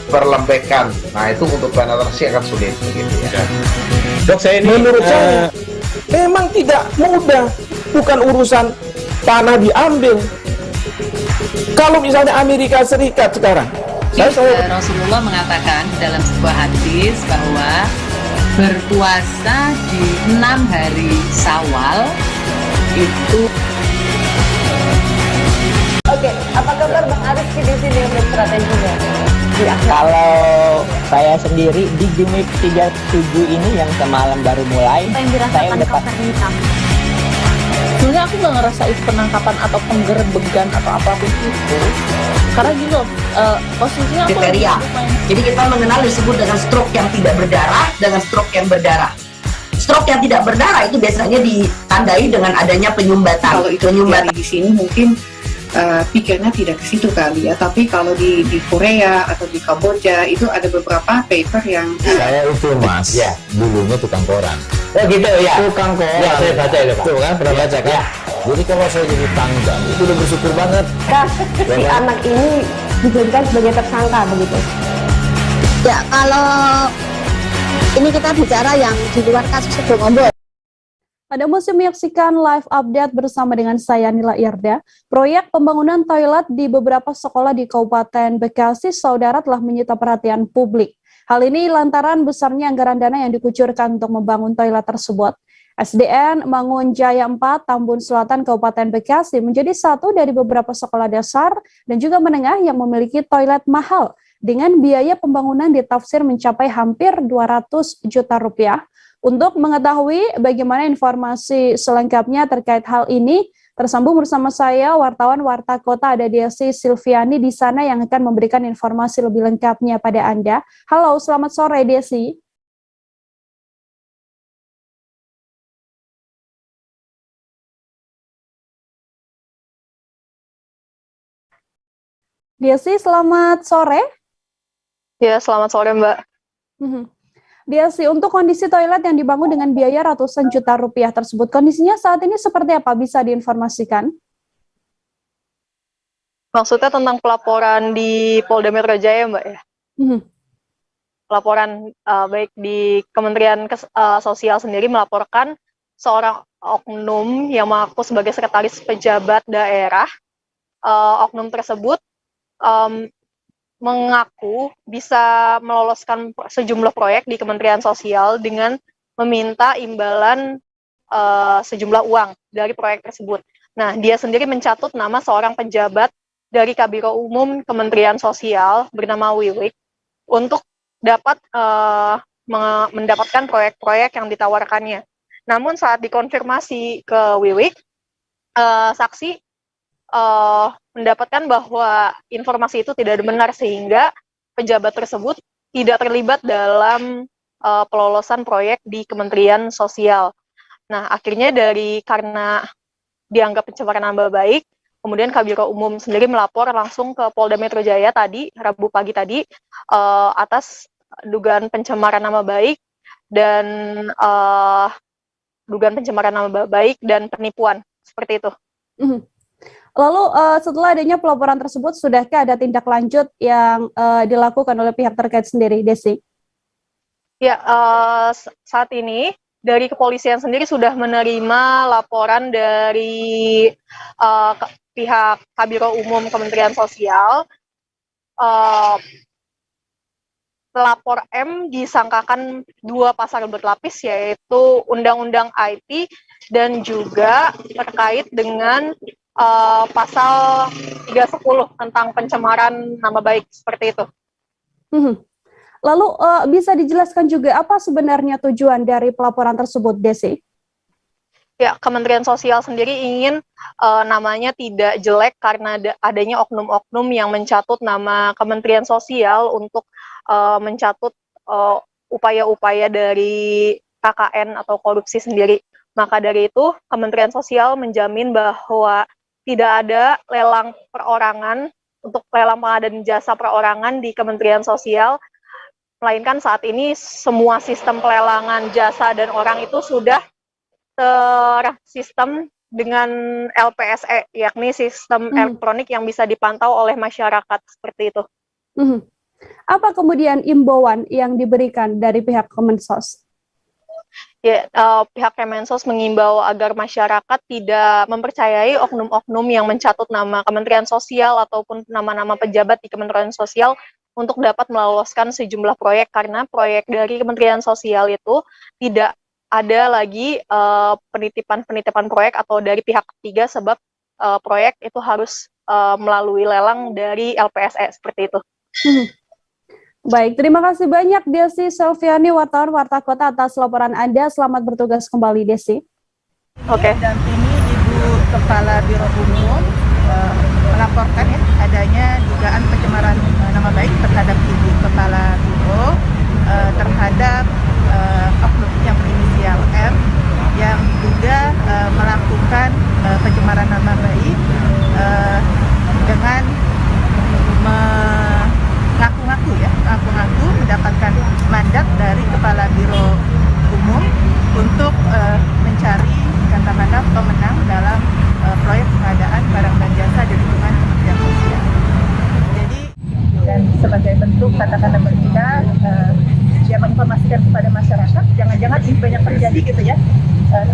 perlembekan. Nah itu untuk penetrasi akan sulit gitu ya. Dok, saya ini menurut saya memang tidak mudah, bukan urusan tanah diambil. Kalau misalnya Amerika Serikat sekarang, Rasulullah mengatakan dalam sebuah hadis bahwa berpuasa di 6 hari Syawal itu. Oke, apa kabar Bang Arief di sini untuk strateginya? Kalau saya sendiri di game week 37 ini yang semalam baru mulai, Apa yang saya dirasakan udah Kakak Nita? Sebenarnya aku nggak ngerasain penangkapan atau penggerbegan atau apapun itu, karena gini loh, posisinya aku Kriteria. Jadi kita mengenal disebut dengan stroke yang tidak berdarah dengan stroke yang berdarah. Stroke yang tidak berdarah itu biasanya ditandai dengan adanya penyumbatan. kalau itu terjadi di sini mungkin pikirnya tidak ke situ kali ya, tapi kalau di Korea atau di Kamboja itu ada beberapa paper yang Saya itu Mas, ya dulunya tukang koran. Oh gitu ya. Tukang koran. Ya saya baca itu Pak. Tuh kan pernah baca kan? Jadi kalau saya jadi pangdam itu udah bersyukur banget. Si anak ini dijadikan sebagai tersangka begitu. Ya, kalau ini kita bicara yang di luar kasus Sebongombol. Anda masih menyaksikan live update bersama dengan saya Nila Irda. Proyek pembangunan toilet di beberapa sekolah di Kabupaten Bekasi, saudara, telah menyita perhatian publik. Hal ini lantaran besarnya anggaran dana yang dikucurkan untuk membangun toilet tersebut. SDN Mangun Jaya 4, Tambun Selatan, Kabupaten Bekasi menjadi satu dari beberapa sekolah dasar dan juga menengah yang memiliki toilet mahal dengan biaya pembangunan ditafsir mencapai hampir 200 juta rupiah. Untuk mengetahui bagaimana informasi selengkapnya terkait hal ini, tersambung bersama saya wartawan Warta Kota ada Desi Silviani di sana yang akan memberikan informasi lebih lengkapnya pada Anda. Halo, selamat sore Desi. Desi, selamat sore. Ya, selamat sore Mbak. Desi, untuk kondisi toilet yang dibangun dengan biaya ratusan juta rupiah tersebut, kondisinya saat ini seperti apa? Bisa diinformasikan? Maksudnya tentang pelaporan di Polda Metro Jaya, Mbak ya? Pelaporan baik di Kementerian Sosial sendiri melaporkan seorang oknum yang mengaku sebagai sekretaris pejabat daerah. Oknum tersebut mengaku bisa meloloskan sejumlah proyek di Kementerian Sosial dengan meminta imbalan sejumlah uang dari proyek tersebut. Nah, dia sendiri mencatut nama seorang pejabat dari Kabiro Umum Kementerian Sosial bernama Wiwik untuk dapat mendapatkan proyek-proyek yang ditawarkannya. Namun saat dikonfirmasi ke Wiwik, saksi mendapatkan bahwa informasi itu tidak benar sehingga pejabat tersebut tidak terlibat dalam pelolosan proyek di Kementerian Sosial. Nah, akhirnya karena dianggap pencemaran nama baik, kemudian Kabiro Umum sendiri melapor langsung ke Polda Metro Jaya tadi, Rabu pagi tadi, atas dugaan pencemaran nama baik dan penipuan, seperti itu. Lalu setelah adanya pelaporan tersebut, sudahkah ada tindak lanjut yang dilakukan oleh pihak terkait sendiri, Desi? Ya, saat ini dari kepolisian sendiri sudah menerima laporan dari pihak Kabiro Umum Kementerian Sosial. Pelapor M disangkakan 2 pasal berlapis, yaitu Undang-Undang IT dan juga terkait dengan pasal 310 tentang pencemaran nama baik, seperti itu. Lalu bisa dijelaskan juga apa sebenarnya tujuan dari pelaporan tersebut, Desi? Ya, Kementerian Sosial sendiri ingin namanya tidak jelek karena adanya oknum-oknum yang mencatut nama Kementerian Sosial untuk mencatut upaya-upaya dari KKN atau korupsi sendiri. Maka dari itu, Kementerian Sosial menjamin bahwa tidak ada lelang perorangan untuk lelang pengadaan jasa perorangan di Kementerian Sosial, melainkan saat ini semua sistem pelelangan jasa dan orang itu sudah tersistem dengan LPSE, yakni sistem elektronik yang bisa dipantau oleh masyarakat, seperti itu. Apa kemudian imbauan yang diberikan dari pihak Kemensos? Ya, pihak Kemensos mengimbau agar masyarakat tidak mempercayai oknum-oknum yang mencatut nama Kementerian Sosial ataupun nama-nama pejabat di Kementerian Sosial untuk dapat meloloskan sejumlah proyek, karena proyek dari Kementerian Sosial itu tidak ada lagi penitipan proyek atau dari pihak ketiga, sebab proyek itu harus melalui lelang dari LPSE, seperti itu. Baik, terima kasih banyak Desi Selviani, wartawan Warta Kota, atas laporan Anda. Selamat bertugas kembali, Desi. Oke. Dampingi Ibu Kepala Biro Umum melaporkan ya adanya dugaan pencemaran nama baik terhadap Ibu Kepala Biro terhadap oknum yang berinisial M yang diduga melakukan pencemaran nama baik dengan mengaku-ngaku mendapatkan mandat dari Kepala Biro Umum untuk mencari katakanlah pemenang dalam proyek pengadaan barang dan jasa di lingkungan Kementerian Sosial. Jadi dan sebagai bentuk katakanlah kita dia menginformasikan kepada masyarakat, jangan-jangan ini banyak terjadi gitu ya,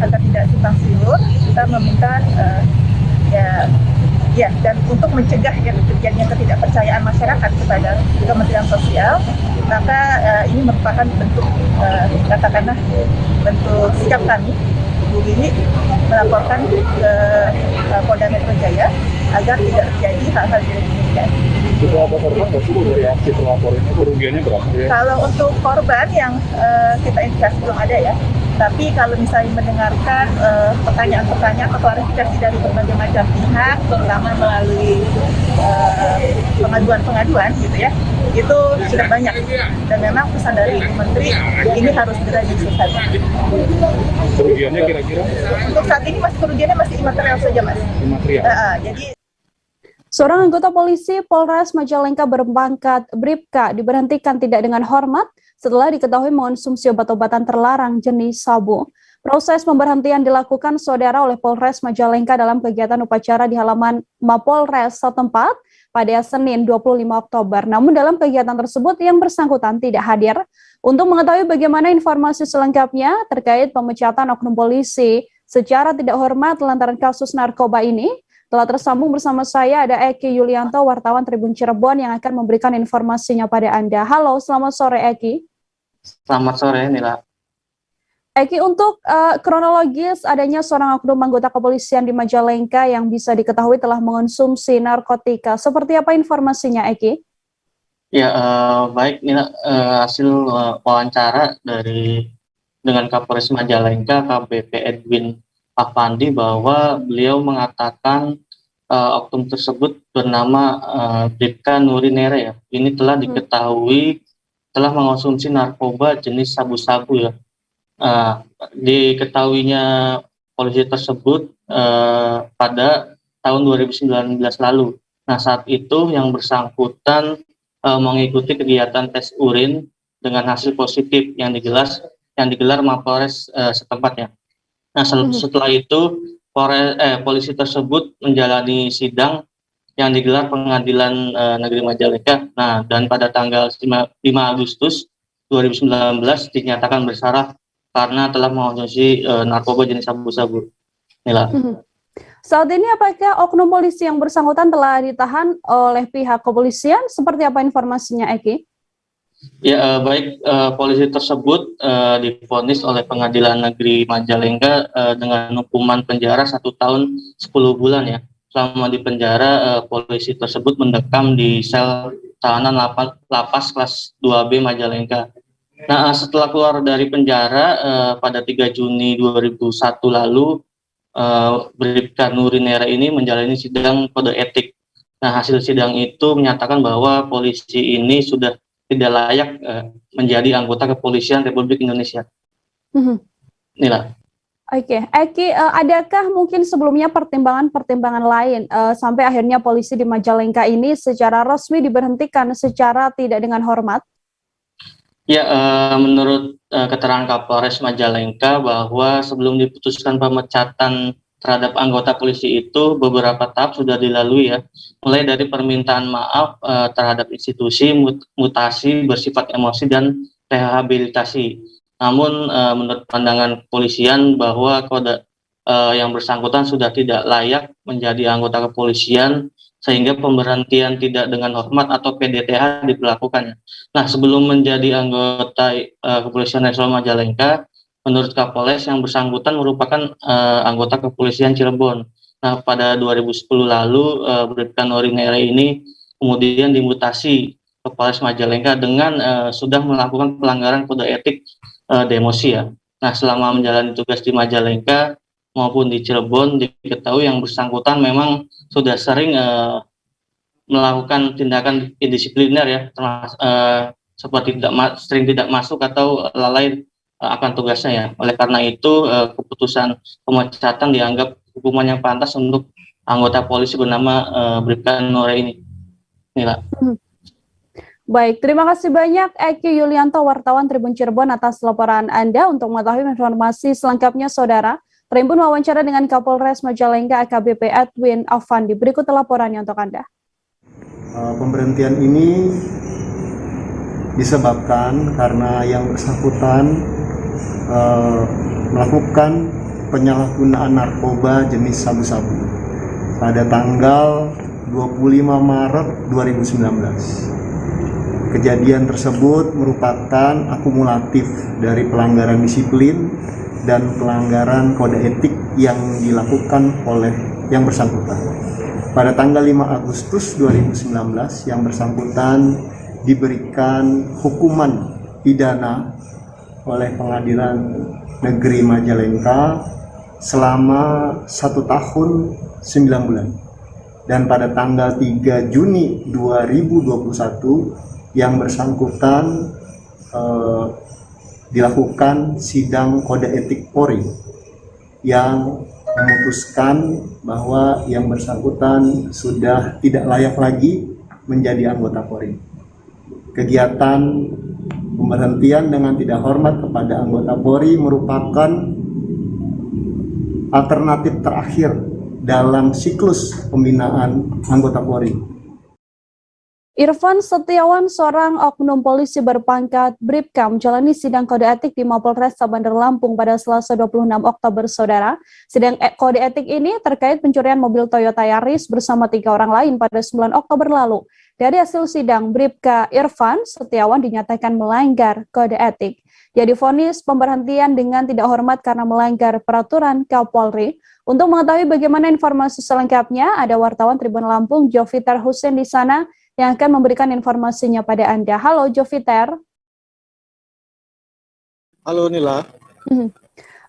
agar tidak simpang siur, kita meminta dan untuk mencegah terjadinya ketidakpercayaan masyarakat kepada Kementerian Sosial, maka ini merupakan bentuk katakanlah bentuk sikap kami Bu Gini melaporkan ke Polda Metro Jaya agar tidak terjadi hal-hal demikian. Sudah ada korban nggak sih dari aksi pelapor ini, kerugiannya berapa ya? Kalau untuk korban yang kita indikasi belum ada ya. Tapi kalau misalnya mendengarkan pertanyaan-pertanyaan atau klarifikasi dari berbagai macam pihak, terutama melalui pengaduan-pengaduan gitu ya, itu sudah banyak. Dan memang pesan dari Menteri ini harus segera diselesaikan. Kerugiannya kira-kira? Untuk saat ini kerugiannya masih imaterial saja, Mas. Imaterial. Jadi seorang anggota polisi Polres Majalengka berpangkat Bribka diberhentikan tidak dengan hormat setelah diketahui mengonsumsi obat-obatan terlarang jenis sabu. Proses pemberhentian dilakukan saudara oleh Polres Majalengka dalam kegiatan upacara di halaman Mapolres setempat pada Senin 25 Oktober. Namun dalam kegiatan tersebut yang bersangkutan tidak hadir. Untuk mengetahui bagaimana informasi selengkapnya terkait pemecatan oknum polisi secara tidak hormat lantaran kasus narkoba ini, telah tersambung bersama saya ada Eki Yulianto, wartawan Tribun Cirebon yang akan memberikan informasinya pada Anda. Halo, selamat sore Eki. Selamat sore Nila. Eki, untuk kronologis adanya seorang oknum anggota kepolisian di Majalengka yang bisa diketahui telah mengonsumsi narkotika. Seperti apa informasinya Eki? Ya, baik Nila, hasil wawancara dengan Kapolres Majalengka, KBP Edwin Pak Pandi, bahwa beliau mengatakan oknum tersebut bernama Bribka Nurinere ya. Ini telah diketahui telah mengonsumsi narkoba jenis sabu-sabu ya. Diketahuinya polisi tersebut pada tahun 2019 lalu. Nah, saat itu yang bersangkutan mengikuti kegiatan tes urin dengan hasil positif yang digelar Mapolres setempatnya. Nah, setelah itu polisi tersebut menjalani sidang yang digelar Pengadilan Negeri Majalengka. Nah, dan pada tanggal 5 Agustus 2019 dinyatakan bersalah karena telah mengonsumsi narkoba jenis sabu-sabu. Nila. Saat ini apakah oknum polisi yang bersangkutan telah ditahan oleh pihak kepolisian? Seperti apa informasinya, Eki? Ya, baik, polisi tersebut divonis oleh Pengadilan Negeri Majalengka dengan hukuman penjara 1 tahun 10 bulan ya. Selama di penjara, polisi tersebut mendekam di sel tahanan lapas kelas 2B Majalengka. Nah, setelah keluar dari penjara pada 3 Juni 2001 lalu, Bribka Nurinere ini menjalani sidang kode etik. Nah, hasil sidang itu menyatakan bahwa polisi ini sudah tidak layak menjadi anggota kepolisian Republik Indonesia. Nila. Oke, Eki, adakah mungkin sebelumnya pertimbangan lain sampai akhirnya polisi di Majalengka ini secara resmi diberhentikan secara tidak dengan hormat? Ya, menurut keterangan Kapolres Majalengka bahwa sebelum diputuskan pemecatan terhadap anggota polisi itu beberapa tahap sudah dilalui ya, mulai dari permintaan maaf terhadap institusi, mutasi bersifat emosi dan rehabilitasi. Namun menurut pandangan kepolisian bahwa yang bersangkutan sudah tidak layak menjadi anggota kepolisian sehingga pemberhentian tidak dengan hormat atau PDTH diberlakukan. Nah, sebelum menjadi anggota Kepolisian Resor Majalengka, menurut Kapolres yang bersangkutan merupakan anggota Kepolisian Cirebon. Nah, pada 2010 lalu, Bribka Nurinere ini kemudian dimutasi ke Polres Majalengka dengan sudah melakukan pelanggaran kode etik demosi ya. Nah, selama menjalani tugas di Majalengka maupun di Cirebon, diketahui yang bersangkutan memang sudah sering melakukan tindakan indisipliner ya, seperti sering tidak masuk atau lalai akan tugasnya ya. Oleh karena itu keputusan pemecatan dianggap hukuman yang pantas untuk anggota polisi bernama Bribka Nurinere ini. Nila. Baik, terima kasih banyak Eki Yulianto, wartawan Tribun Cirebon atas laporan Anda. Untuk mengetahui informasi selengkapnya, Saudara, Tribun wawancara dengan Kapolres Majalengka AKBP Edwin Afandi. Berikut laporannya untuk Anda. Pemberhentian ini disebabkan karena yang bersangkutan melakukan penyalahgunaan narkoba jenis sabu-sabu pada tanggal 25 Maret 2019. Kejadian tersebut merupakan akumulatif dari pelanggaran disiplin dan pelanggaran kode etik yang dilakukan oleh yang bersangkutan. Pada tanggal 5 Agustus 2019, yang bersangkutan diberikan hukuman pidana oleh Pengadilan Negeri Majalengka selama 1 tahun 9 bulan. Dan pada tanggal 3 Juni 2021, yang bersangkutan dilakukan sidang kode etik Polri yang memutuskan bahwa yang bersangkutan sudah tidak layak lagi menjadi anggota Polri. Kegiatan pemberhentian dengan tidak hormat kepada anggota Polri merupakan alternatif terakhir dalam siklus pembinaan anggota Polri. Irfan Setiawan, seorang oknum polisi berpangkat Bribka, menjalani sidang kode etik di Mapolres Bandar Lampung pada Selasa 26 Oktober, Saudara. Sidang kode etik ini terkait pencurian mobil Toyota Yaris bersama 3 orang lain pada 9 Oktober lalu. Dari hasil sidang, Bribka Irfan Setiawan dinyatakan melanggar kode etik. Dia divonis pemberhentian dengan tidak hormat karena melanggar peraturan Kapolri. Untuk mengetahui bagaimana informasi selengkapnya, ada wartawan Tribun Lampung Joviter Hussein di sana yang akan memberikan informasinya pada Anda. Halo Joviter. Halo Nila.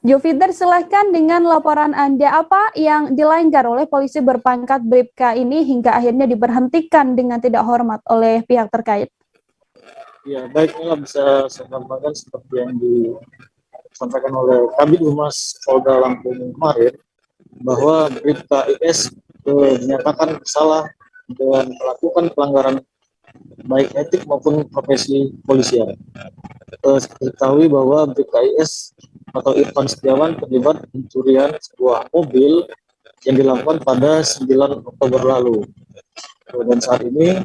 Joviter, silahkan dengan laporan Anda, apa yang dilanggar oleh polisi berpangkat Bribka ini hingga akhirnya diberhentikan dengan tidak hormat oleh pihak terkait? Ya, baiknya bisa saya sampaikan seperti yang disampaikan oleh Kabid Humas Polda Lampung kemarin, bahwa Bribka IS dinyatakan bersalah dengan melakukan pelanggaran baik etik maupun profesi polisian. Diketahui bahwa Bribka IS atau Irfan Setiawan terlibat pencurian sebuah mobil yang dilakukan pada 9 Oktober lalu. Dan saat ini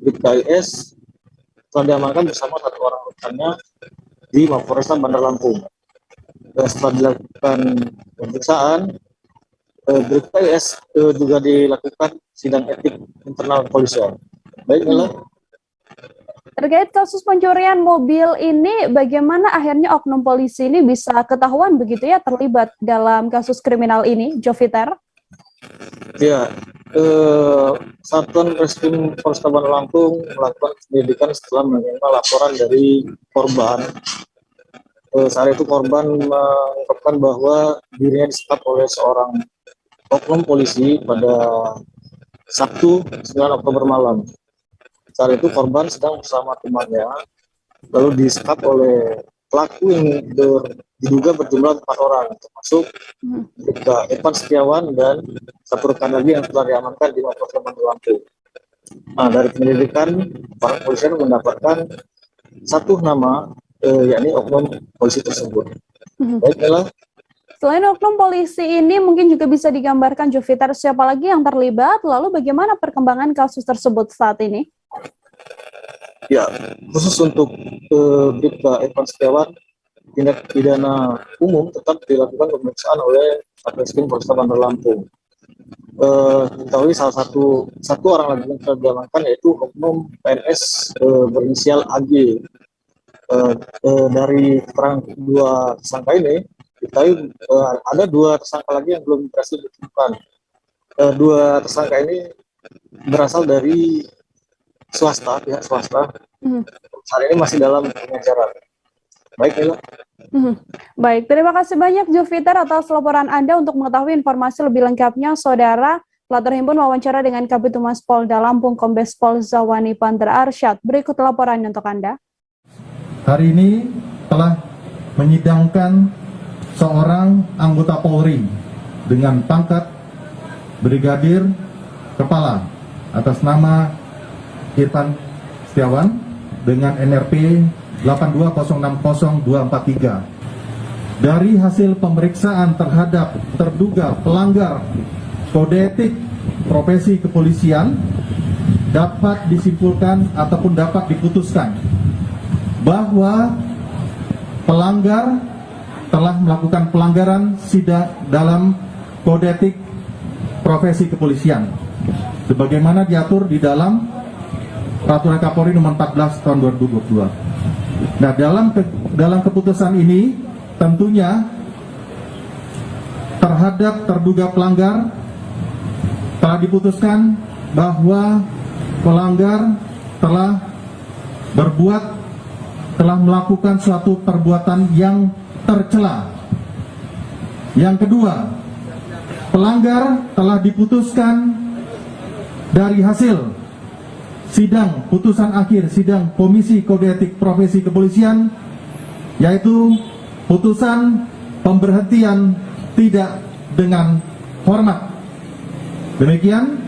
Bribka IS telah diamankan bersama 1 orang rekannya di Mapolresta Bandar Lampung. Setelah dilakukan pemeriksaan, Bribka IS juga dilakukan sidang etik internal kepolisian. Baiklah. Terkait kasus pencurian mobil ini, bagaimana akhirnya oknum polisi ini bisa ketahuan begitu ya terlibat dalam kasus kriminal ini, Joviter? Ya, Satuan Reskrim Polresta Bandar Lampung melakukan penyelidikan setelah menerima laporan dari korban. Saat itu korban mengungkapkan bahwa dirinya disekap oleh seorang oknum polisi pada Sabtu 9 Oktober malam. Saat itu korban sedang bersama temannya, lalu disekap oleh pelaku yang diduga berjumlah 4 orang, termasuk Irfan Setiawan dan 1 rekan lagi yang telah diamankan di Mapolresta Bandar Lampung. Nah, dari penyelidikan, para polisi mendapatkan 1 nama, yakni oknum polisi tersebut. Baiklah. Selain oknum polisi ini, mungkin juga bisa digambarkan, Joviter, siapa lagi yang terlibat, lalu bagaimana perkembangan kasus tersebut saat ini? Ya, khusus untuk Bribka Irfan Setiawan, tindak pidana umum tetap dilakukan pemeriksaan oleh Satreskrim Polresta Bandar Lampung. Diketahui salah satu orang lagi yang telah diamankan yaitu oknum PNS berinisial AG. Dari keterangan 2 tersangka ini, diketahui ada 2 tersangka lagi yang belum berhasil ditemukan. 2 tersangka ini berasal dari swasta, pihak swasta. Saat ini masih dalam pengejaran. Baik, Mila. Baik, terima kasih banyak Joviter atas laporan Anda. Untuk mengetahui informasi lebih lengkapnya, Saudara telah terhimpun wawancara dengan Kabid Humas Polda Lampung Kombes Pol Zawani Pandra Arsyad. Berikut laporannya untuk Anda. Hari ini telah menyidangkan seorang anggota Polri dengan pangkat Brigadir Kepala atas nama Irfan Setiawan dengan NRP 82060-243. Dari hasil pemeriksaan terhadap terduga pelanggar kode etik profesi kepolisian, dapat disimpulkan ataupun dapat diputuskan bahwa pelanggar telah melakukan pelanggaran dalam kode etik profesi kepolisian sebagaimana diatur di dalam Peraturan Kapolri nomor 14 tahun 2022. Nah, dalam keputusan ini tentunya terhadap terduga pelanggar telah diputuskan bahwa pelanggar telah melakukan suatu perbuatan yang tercela. Yang kedua, pelanggar telah diputuskan dari hasil sidang putusan akhir sidang Komisi Kode Etik Profesi Kepolisian, yaitu putusan pemberhentian tidak dengan hormat. Demikian.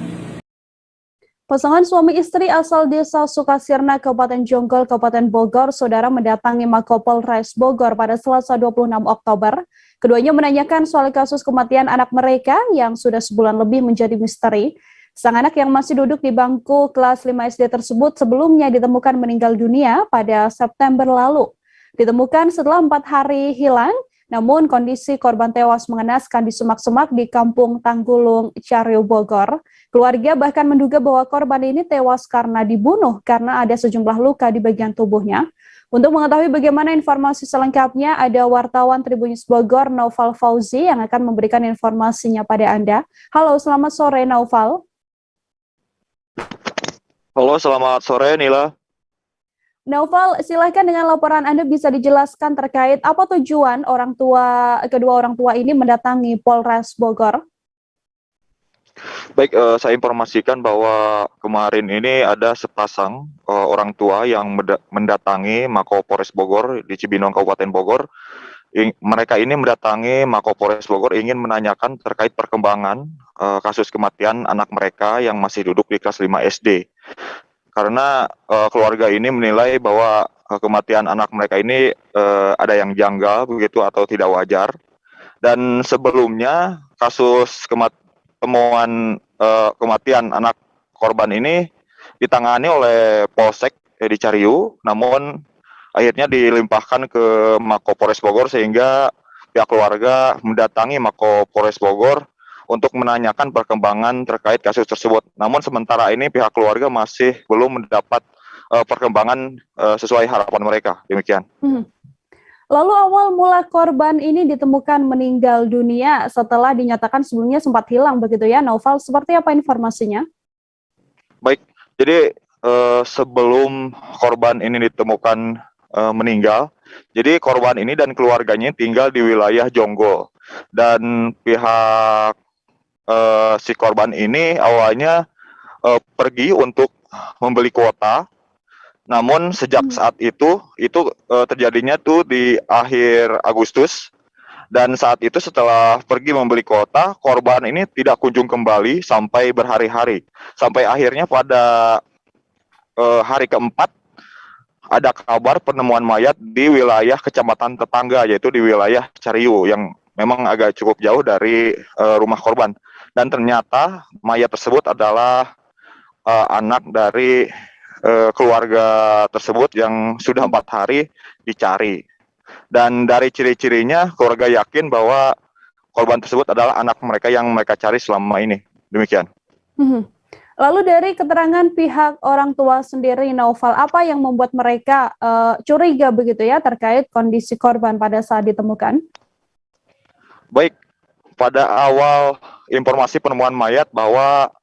Pasangan suami istri asal desa Sukasirna, Kabupaten Jonggol, Kabupaten Bogor, Saudara, mendatangi Makopolres Bogor pada Selasa 26 Oktober. Keduanya menanyakan soal kasus kematian anak mereka yang sudah sebulan lebih menjadi misteri. Sang anak yang masih duduk di bangku kelas 5 SD tersebut sebelumnya ditemukan meninggal dunia pada September lalu. Ditemukan setelah 4 hari hilang, namun kondisi korban tewas mengenaskan di semak-semak di Kampung Tanggulung, Cariw, Bogor. Keluarga bahkan menduga bahwa korban ini tewas karena dibunuh karena ada sejumlah luka di bagian tubuhnya. Untuk mengetahui bagaimana informasi selengkapnya, ada wartawan Tribun News Bogor, Naufal Fauzi, yang akan memberikan informasinya pada Anda. Halo, selamat sore Naufal. Halo, selamat sore Nila. Naufal, silahkan dengan laporan Anda bisa dijelaskan terkait apa tujuan kedua orang tua ini mendatangi Polres Bogor. Baik, saya informasikan bahwa kemarin ini ada sepasang orang tua yang mendatangi Mako Polres Bogor di Cibinong, Kabupaten Bogor. Mereka ini mendatangi Mako Polres Bogor ingin menanyakan terkait perkembangan kasus kematian anak mereka yang masih duduk di kelas 5 SD. Karena keluarga ini menilai bahwa kematian anak mereka ini ada yang janggal begitu atau tidak wajar. Dan sebelumnya kasus temuan kematian anak korban ini ditangani oleh Polsek di Cariu, namun akhirnya dilimpahkan ke Mako Polres Bogor sehingga pihak keluarga mendatangi Mako Polres Bogor untuk menanyakan perkembangan terkait kasus tersebut. Namun sementara ini pihak keluarga masih belum mendapat perkembangan sesuai harapan mereka. Demikian. Lalu awal mula korban ini ditemukan meninggal dunia setelah dinyatakan sebelumnya sempat hilang begitu ya, Naufal. Seperti apa informasinya? Baik, jadi sebelum korban ini ditemukan meninggal, jadi korban ini dan keluarganya tinggal di wilayah Jonggol. Dan pihak si korban ini awalnya pergi untuk membeli kuota. Namun sejak saat itu terjadinya tuh di akhir Agustus, dan saat itu setelah pergi membeli kuota, korban ini tidak kunjung kembali sampai berhari-hari. Sampai akhirnya pada hari keempat ada kabar penemuan mayat di wilayah kecamatan tetangga, yaitu di wilayah Cariu yang memang agak cukup jauh dari rumah korban. Dan ternyata mayat tersebut adalah anak dari keluarga tersebut yang sudah 4 hari dicari. Dan dari ciri-cirinya keluarga yakin bahwa korban tersebut adalah anak mereka yang mereka cari selama ini. Demikian. Lalu dari keterangan pihak orang tua sendiri, Naufal, apa yang membuat mereka curiga begitu ya terkait kondisi korban pada saat ditemukan? Baik, pada awal informasi penemuan mayat bahwa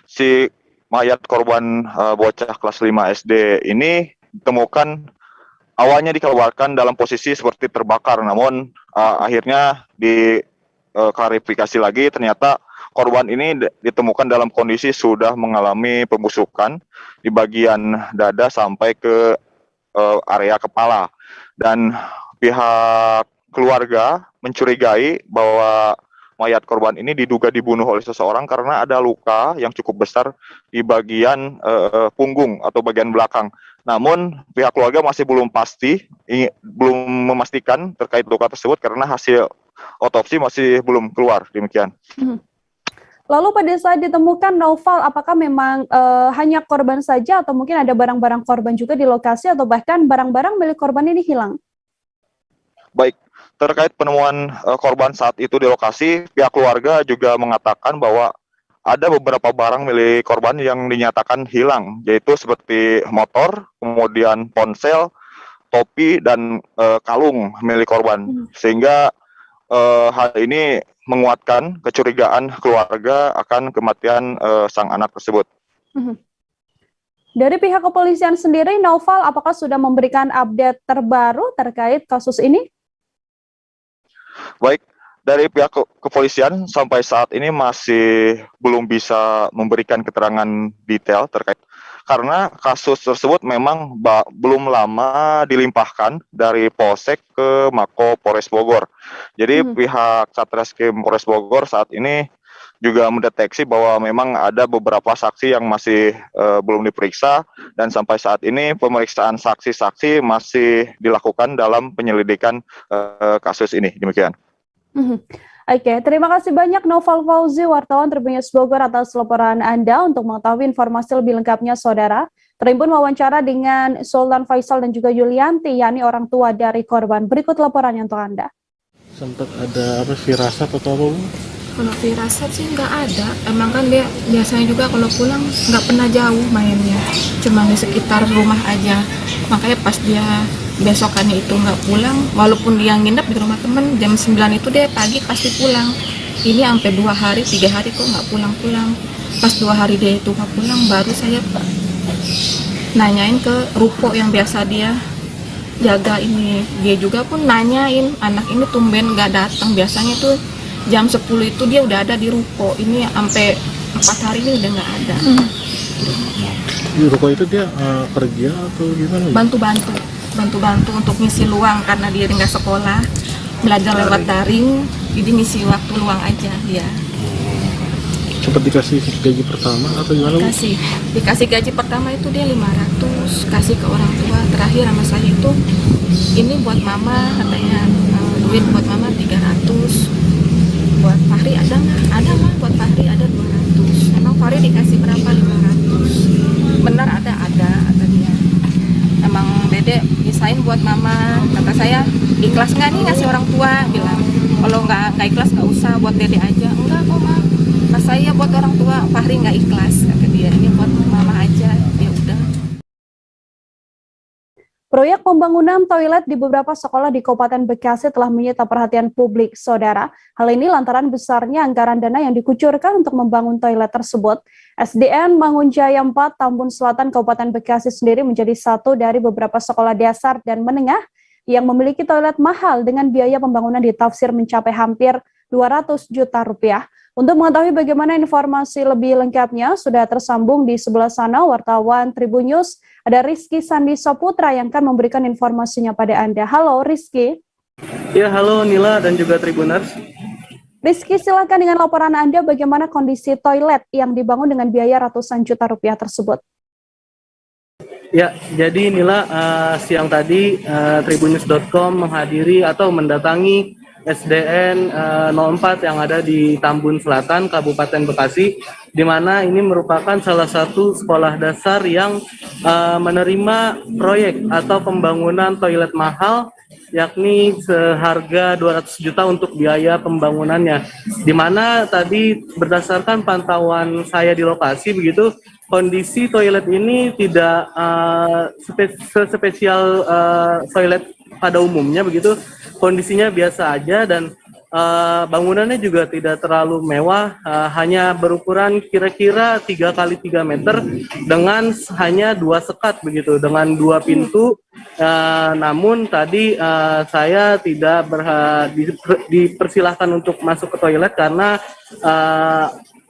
si mayat korban bocah kelas 5 SD ini ditemukan awalnya dikeluarkan dalam posisi seperti terbakar, namun akhirnya diklarifikasi lagi ternyata korban ini ditemukan dalam kondisi sudah mengalami pembusukan di bagian dada sampai ke area kepala. Dan pihak keluarga mencurigai bahwa mayat korban ini diduga dibunuh oleh seseorang karena ada luka yang cukup besar di bagian punggung atau bagian belakang. Namun pihak keluarga masih belum memastikan terkait luka tersebut karena hasil otopsi masih belum keluar. Demikian. Lalu pada saat ditemukan, Naufal, apakah memang hanya korban saja atau mungkin ada barang-barang korban juga di lokasi atau bahkan barang-barang milik korban ini hilang? Baik. Terkait penemuan korban saat itu di lokasi, pihak keluarga juga mengatakan bahwa ada beberapa barang milik korban yang dinyatakan hilang, yaitu seperti motor, kemudian ponsel, topi, dan kalung milik korban. Sehingga hal ini menguatkan kecurigaan keluarga akan kematian sang anak tersebut. Dari pihak kepolisian sendiri, Naufal, apakah sudah memberikan update terbaru terkait kasus ini? Baik, dari pihak kepolisian sampai saat ini masih belum bisa memberikan keterangan detail terkait karena kasus tersebut memang belum lama dilimpahkan dari Polsek ke Mako Polres Bogor. Jadi pihak Satreskrim Polres Bogor saat ini juga mendeteksi bahwa memang ada beberapa saksi yang masih belum diperiksa, dan sampai saat ini pemeriksaan saksi-saksi masih dilakukan dalam penyelidikan kasus ini. Demikian. Oke, terima kasih banyak Naufal Fauzi, wartawan Tribun News Bogor atas laporan Anda. Untuk mengetahui informasi lebih lengkapnya, saudara, Tribun wawancara dengan Sultan Faisal dan juga Yulianti, yakni orang tua dari korban. Berikut laporannya untuk Anda. Sempat ada firasat atau apa? Kalau firasat sih nggak ada, emang kan dia biasanya juga kalau pulang nggak pernah jauh mainnya, cuma di sekitar rumah aja. Makanya pas dia besokannya itu nggak pulang, walaupun dia nginep di rumah temen, jam 9 itu dia pagi pasti pulang. Ini sampai 2 hari, 3 hari kok nggak pulang-pulang. Pas 2 hari dia itu nggak pulang, baru saya nanyain ke ruko yang biasa dia jaga ini. Dia juga pun nanyain, anak ini tumben nggak datang, biasanya tuh jam 10 itu dia udah ada di ruko, ini sampai 4 hari ini udah nggak ada. Di ruko itu dia kerja atau gimana? Bantu-bantu untuk ngisi luang karena dia nggak sekolah, belajar lewat daring, jadi ngisi waktu luang aja ya. Cepat dikasih gaji pertama atau gimana? Dikasih gaji pertama itu dia 500, kasih ke orang tua. Terakhir sama saya itu ini buat mama, katanya duit buat mama 300, buat Fahri ada nggak buat Fahri ada 200. Emang Fahri dikasih berapa? 500. Benar ada kata dia. Emang Dede misain buat mama, kata saya ikhlas nggak nih ngasih orang tua, bilang kalau nggak ikhlas nggak usah, buat Dede aja. Enggak kok Ma, pas saya buat orang tua, Fahri nggak ikhlas, kata dia, ini buat mama aja, ya udah. Proyek pembangunan toilet di beberapa sekolah di Kabupaten Bekasi telah menyita perhatian publik, Saudara. Hal ini lantaran besarnya anggaran dana yang dikucurkan untuk membangun toilet tersebut. SDN Mangunjaya 4, Tambun Selatan, Kabupaten Bekasi sendiri menjadi satu dari beberapa sekolah dasar dan menengah yang memiliki toilet mahal dengan biaya pembangunan ditafsir mencapai hampir 200 juta rupiah. Untuk mengetahui bagaimana informasi lebih lengkapnya, sudah tersambung di sebelah sana wartawan Tribun News, ada Rizky Sandi Saputra yang akan memberikan informasinya pada Anda. Halo Rizky. Ya, halo Nila dan juga Tribuners. Rizky, silakan dengan laporan Anda bagaimana kondisi toilet yang dibangun dengan biaya ratusan juta rupiah tersebut. Ya, jadi Nila, siang tadi tribunnews.com menghadiri atau mendatangi SDN 04 yang ada di Tambun Selatan, Kabupaten Bekasi, di mana ini merupakan salah satu sekolah dasar yang menerima proyek atau pembangunan toilet mahal, yakni seharga 200 juta untuk biaya pembangunannya. Di mana tadi berdasarkan pantauan saya di lokasi, begitu kondisi toilet ini tidak spesial toilet pada umumnya, begitu kondisinya biasa aja, dan bangunannya juga tidak terlalu mewah, hanya berukuran kira-kira 3 x 3 meter dengan hanya 2 sekat begitu, dengan 2 pintu. Namun tadi saya tidak dipersilahkan untuk masuk ke toilet karena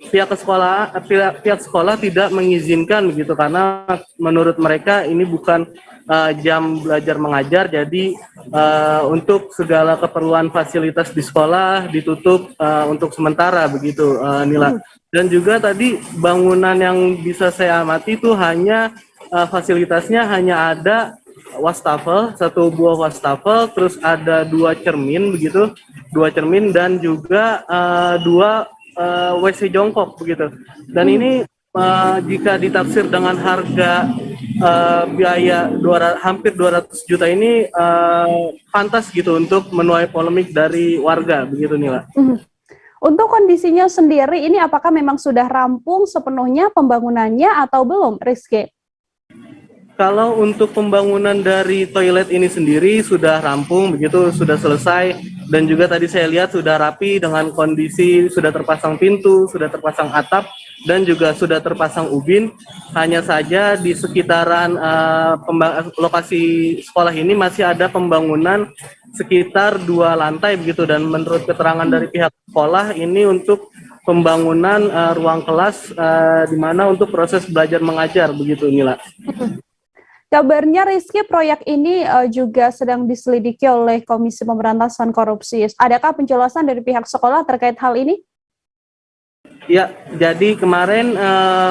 pihak sekolah tidak mengizinkan begitu, karena menurut mereka ini bukan jam belajar mengajar, jadi untuk segala keperluan fasilitas di sekolah ditutup untuk sementara begitu, Nila. Dan juga tadi bangunan yang bisa saya amati itu hanya fasilitasnya hanya ada wastafel, 1 buah wastafel, terus ada 2 cermin begitu, 2 cermin dan juga 2 WC jongkok begitu. Dan ini jika ditafsir dengan harga biaya hampir 200 juta ini pantas gitu untuk menuai polemik dari warga begitu, Nila. Untuk kondisinya sendiri ini apakah memang sudah rampung sepenuhnya pembangunannya atau belum, Rizky? Kalau untuk pembangunan dari toilet ini sendiri sudah rampung begitu, sudah selesai, dan juga tadi saya lihat sudah rapi dengan kondisi sudah terpasang pintu, sudah terpasang atap, dan juga sudah terpasang ubin. Hanya saja di sekitaran lokasi sekolah ini masih ada pembangunan sekitar 2 lantai begitu, dan menurut keterangan dari pihak sekolah ini untuk pembangunan ruang kelas di mana untuk proses belajar mengajar begitu, Nila. Kabarnya Rizky, proyek ini juga sedang diselidiki oleh Komisi Pemberantasan Korupsi. Adakah penjelasan dari pihak sekolah terkait hal ini? Ya, jadi kemarin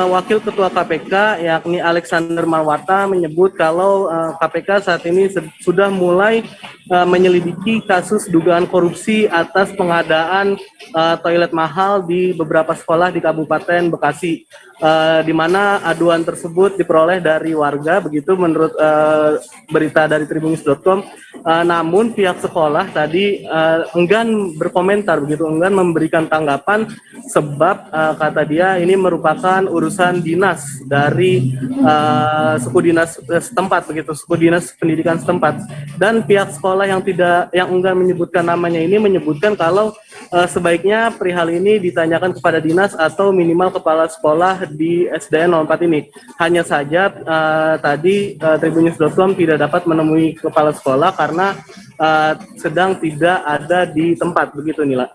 Wakil Ketua KPK yakni Alexander Marwata menyebut kalau KPK saat ini sudah mulai menyelidiki kasus dugaan korupsi atas pengadaan toilet mahal di beberapa sekolah di Kabupaten Bekasi, di mana aduan tersebut diperoleh dari warga begitu menurut berita dari tribunnews.com. Namun pihak sekolah tadi enggan berkomentar begitu, enggan memberikan tanggapan sebab kata dia ini merupakan urusan dinas dari suku dinas setempat begitu, suku dinas pendidikan setempat. Dan pihak sekolah yang enggan menyebutkan namanya ini menyebutkan kalau sebaiknya perihal ini ditanyakan kepada dinas atau minimal kepala sekolah di SDN 04 ini. Hanya saja tadi Tribunnews.com tidak dapat menemui kepala sekolah karena sedang tidak ada di tempat begitu, Nila.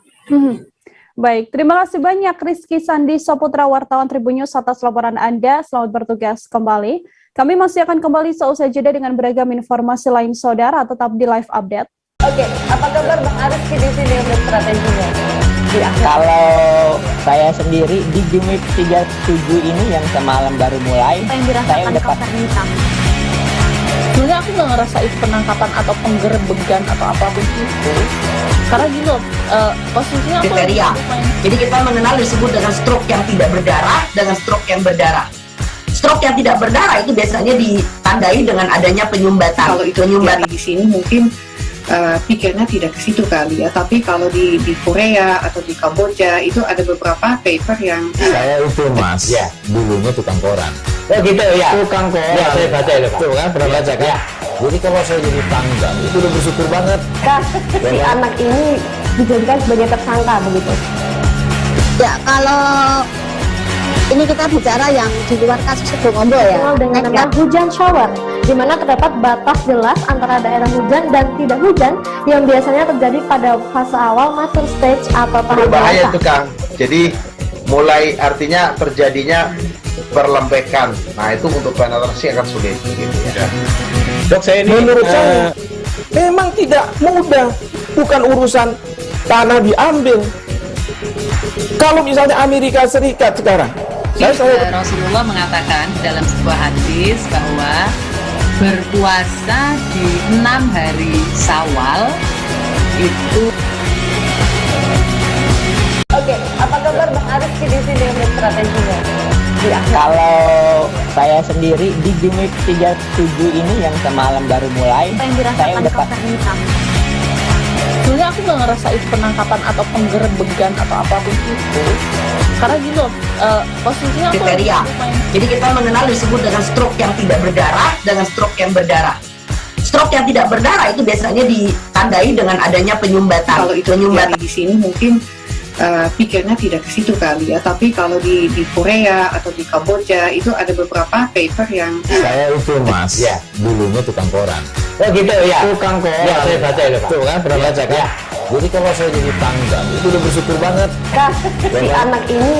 Baik, terima kasih banyak Rizky Sandi Soputra, wartawan Tribunnews atas laporan Anda. Selamat bertugas kembali. Kami masih akan kembali seusai jeda dengan beragam informasi lain, saudara. Tetap di live update. Oke, apa kabar Bang Aris di sini untuk strateginya? Kalau saya sendiri di Gimik 37 ini yang semalam baru mulai, saya udah sebenarnya aku nggak ngerasa itu penangkapan atau penggerebekan atau apapun itu, karena gini loh, posisinya aku kriteria. Jadi kita mengenal disebut dengan stroke yang tidak berdarah dengan stroke yang berdarah. Stroke yang tidak berdarah itu biasanya ditandai dengan adanya penyumbatan. Kalau itu penyumbatan di sini mungkin pikirnya tidak ke situ kali ya, tapi kalau di Korea atau di Kamboja itu ada beberapa paper yang saya itu Mas, ya dulunya tukang koran. Oh gitu ya, tukang koran. Ya saya baca itu Pak. Tuh kan pernah baca kan? Ya. Jadi kalau saya jadi pangdam itu udah bersyukur banget. Si anak ini dijadikan sebagai tersangka begitu. Ya kalau ini kita bicara yang di luar kasus Sebongombol ya. Dengan nama hujan shower, di mana terdapat batas jelas antara daerah hujan dan tidak hujan yang biasanya terjadi pada fase awal mature stage atau tahap berbahaya itu Kang. Jadi mulai artinya terjadinya perlembekan. Nah itu untuk penetrasi akan sulit gitu ya. Dok saya ini menurut saya memang tidak mudah, bukan urusan tanah diambil. Kalau misalnya Amerika Serikat sekarang, Rasulullah mengatakan dalam sebuah hadis bahwa berpuasa di 6 hari Syawal itu. Oke, apa kabar Bang Aris di sini untuk strateginya? Kalau saya sendiri di Gimik 37 ini yang semalam baru mulai, saya udah sebenarnya aku nggak ngerasa itu penangkapan atau penggerebekan atau apapun itu, karena gini loh, posisinya aku kriteria. Jadi kita mengenal disebut dengan stroke yang tidak berdarah dengan stroke yang berdarah. Stroke yang tidak berdarah itu biasanya ditandai dengan adanya penyumbatan. Kalau itu penyumbatan di sini mungkin pikirnya tidak ke situ kali ya, tapi kalau di Korea atau di Kamboja itu ada beberapa paper yang saya itu Mas, ya dulunya tukang koran. Oh gitu ya, tukang koran. Ya saya baca itu Pak. Tuh kan pernah baca kan? Ya. Jadi kalau saya jadi pangdam itu udah bersyukur banget. Si anak ini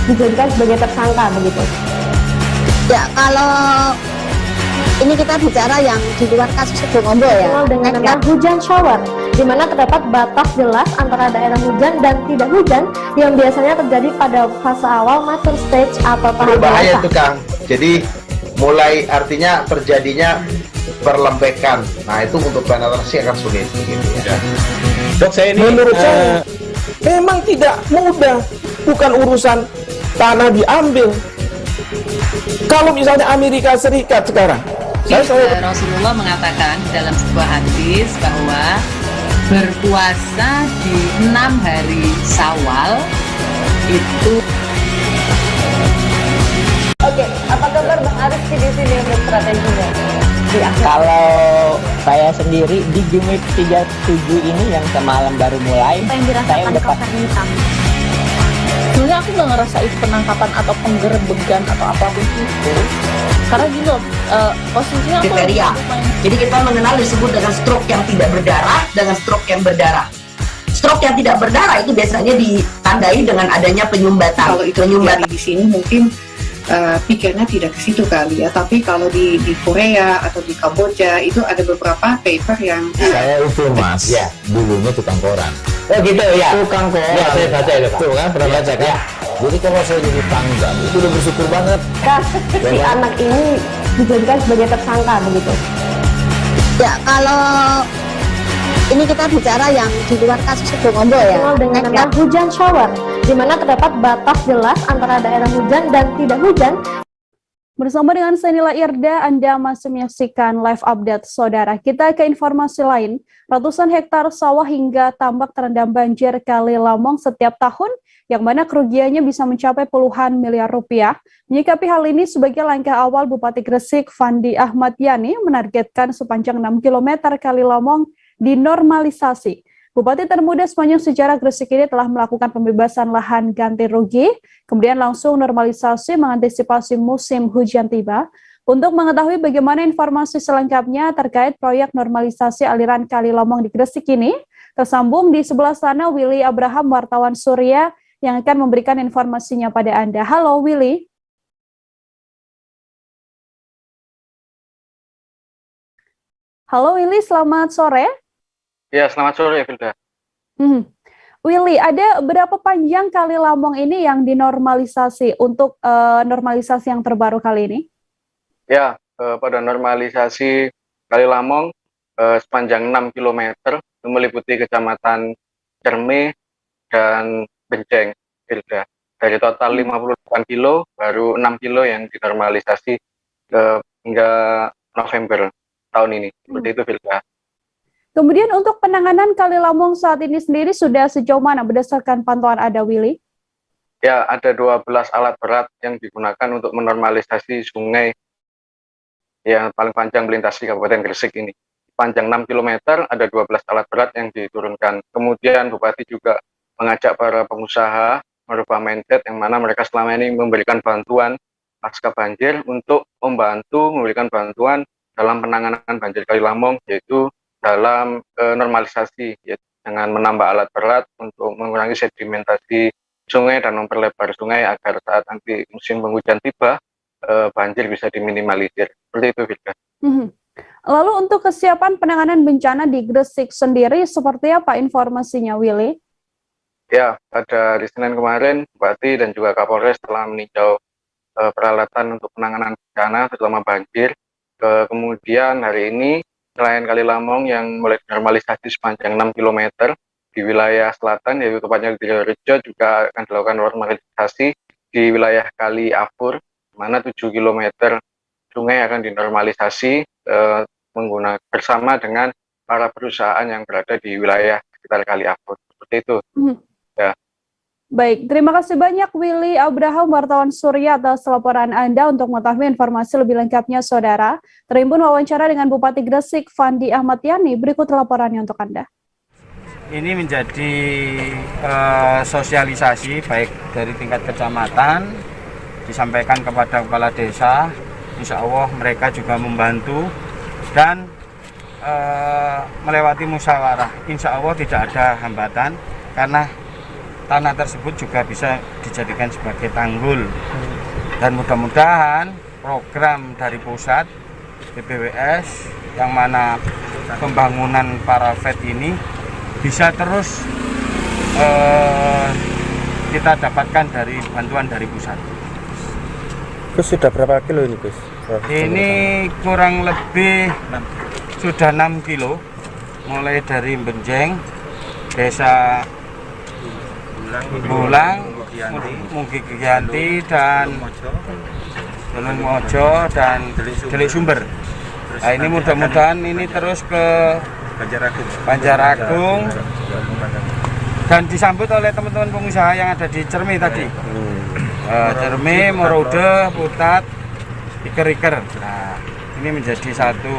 dijadikan sebagai tersangka begitu. Ya kalau ini kita bicara yang di luar kasus Sebongombol ya. Dengan nama hujan shower, di mana terdapat batas jelas antara daerah hujan dan tidak hujan yang biasanya terjadi pada fase awal mature stage atau tahap berbahaya itu Kang. Jadi mulai artinya terjadinya perlembekan. Nah itu untuk penetrasi akan sulit gitu ya. Dok saya ini menurut saya memang tidak mudah, bukan urusan tanah diambil. Kalau misalnya Amerika Serikat sekarang, Rasulullah mengatakan dalam sebuah hadis bahwa berpuasa di 6 hari Syawal itu. Oke, apa kabar Bang Aris di sini untuk strateginya? Kalau saya sendiri di Gimik 37 ini yang semalam baru mulai, saya udah sebenarnya aku nggak ngerasa itu penangkapan atau penggerebekan atau apapun itu, karena gini loh, posisinya aku kriteria. Jadi kita mengenal disebut dengan stroke yang tidak berdarah dengan stroke yang berdarah. Stroke yang tidak berdarah itu biasanya ditandai dengan adanya penyumbatan. Kalau itu penyumbatan di sini mungkin pikirnya tidak ke situ kali ya, tapi kalau di Korea atau di Kamboja itu ada beberapa paper yang saya itu Mas, ya dulunya tukang koran. Oh gitu ya, tukang koran. Ya saya baca itu Pak. Tuh kan pernah baca kan? Ya. Jadi kalau saya jadi pangdam itu udah bersyukur banget. Si anak ini dijadikan sebagai tersangka begitu. Ya kalau ini kita bicara yang di luar kasus Sebongombol ya. Dengan nama hujan shower, di mana terdapat batas jelas antara daerah hujan dan tidak hujan. Bersama dengan Senila Irda, Anda masih menyaksikan live update, Saudara. Kita ke informasi lain. Ratusan hektar sawah hingga tambak terendam banjir Kali Lamong setiap tahun, yang mana kerugiannya bisa mencapai puluhan miliar rupiah. Menyikapi hal ini, sebagai langkah awal, Bupati Gresik Fandi Ahmad Yani menargetkan sepanjang 6 km Kali Lamong dinormalisasi. Bupati termuda sepanjang sejarah Gresik ini telah melakukan pembebasan lahan ganti rugi, kemudian langsung normalisasi mengantisipasi musim hujan tiba. Untuk mengetahui bagaimana informasi selengkapnya terkait proyek normalisasi aliran Kali Lamong di Gresik ini, tersambung di sebelah sana Willy Abraham, wartawan Surya, yang akan memberikan informasinya pada Anda. Halo Willy. Halo Willy, selamat sore. Ya, selamat sore, Vilda. Willy, ada berapa panjang Kali Lamong ini yang dinormalisasi untuk normalisasi yang terbaru kali ini? Ya, pada normalisasi Kali Lamong sepanjang 6 km, meliputi kecamatan Cerme dan Benceng, Vilda. Dari total 58 kilo, baru 6 kilo yang dinormalisasi hingga November tahun ini. Seperti itu, Vilda. Kemudian untuk penanganan Kali Lamong saat ini sendiri sudah sejauh mana berdasarkan pantauan Anda, Willy? Ya, ada 12 alat berat yang digunakan untuk menormalisasi sungai yang paling panjang melintasi Kabupaten Gresik ini. Panjang 6 km, ada 12 alat berat yang diturunkan. Kemudian Bupati juga mengajak para pengusaha merubah mindset yang mana mereka selama ini memberikan bantuan pasca banjir untuk membantu memberikan bantuan dalam penanganan banjir Kali Lamong, yaitu dalam normalisasi, ya, dengan menambah alat berat untuk mengurangi sedimentasi sungai dan memperlebar sungai agar saat nanti musim penghujan tiba, banjir bisa diminimalisir. Seperti itu, Vika. Lalu untuk kesiapan penanganan bencana di Gresik sendiri, seperti apa informasinya, Willy? Ya, pada hari Senin kemarin, Bupati dan juga Kapolres telah meninjau peralatan untuk penanganan bencana, terutama banjir. Kemudian hari ini, selain Kali Lamong yang mulai normalisasi sepanjang 6 km di wilayah selatan, yaitu tepatnya di Rejo, juga akan dilakukan normalisasi di wilayah Kali Afur, di mana 7 km sungai akan dinormalisasi menggunakan bersama dengan para perusahaan yang berada di wilayah sekitar Kali Afur. Seperti itu. Ya. Baik, terima kasih banyak Willy Abraham, wartawan Surya, atas laporan Anda. Untuk mengetahui informasi lebih lengkapnya, Saudara, terhimpun wawancara dengan Bupati Gresik Fandi Ahmad Yani. Berikut laporannya untuk Anda. Ini menjadi sosialisasi baik dari tingkat kecamatan, disampaikan kepada kepala desa. Insya Allah mereka juga membantu dan melewati musyawarah. Insya Allah tidak ada hambatan karena tanah tersebut juga bisa dijadikan sebagai tanggul, dan mudah-mudahan program dari pusat BPWS yang mana pembangunan parapet ini bisa terus kita dapatkan dari bantuan dari pusat. Gus, sudah berapa kilo ini, Gus? Ini kurang lebih sudah 6 kilo, mulai dari Benjeng, desa Bulang, Mugi Giyanti, dan Gunung Mojo dan Delik Sumber. Nah, ini mudah-mudahan ini terus ke Banjaragung dan disambut oleh teman-teman pengusaha yang ada di Cerme tadi. Cerme, Morode, Putat, Iker-Iker. Nah, ini menjadi satu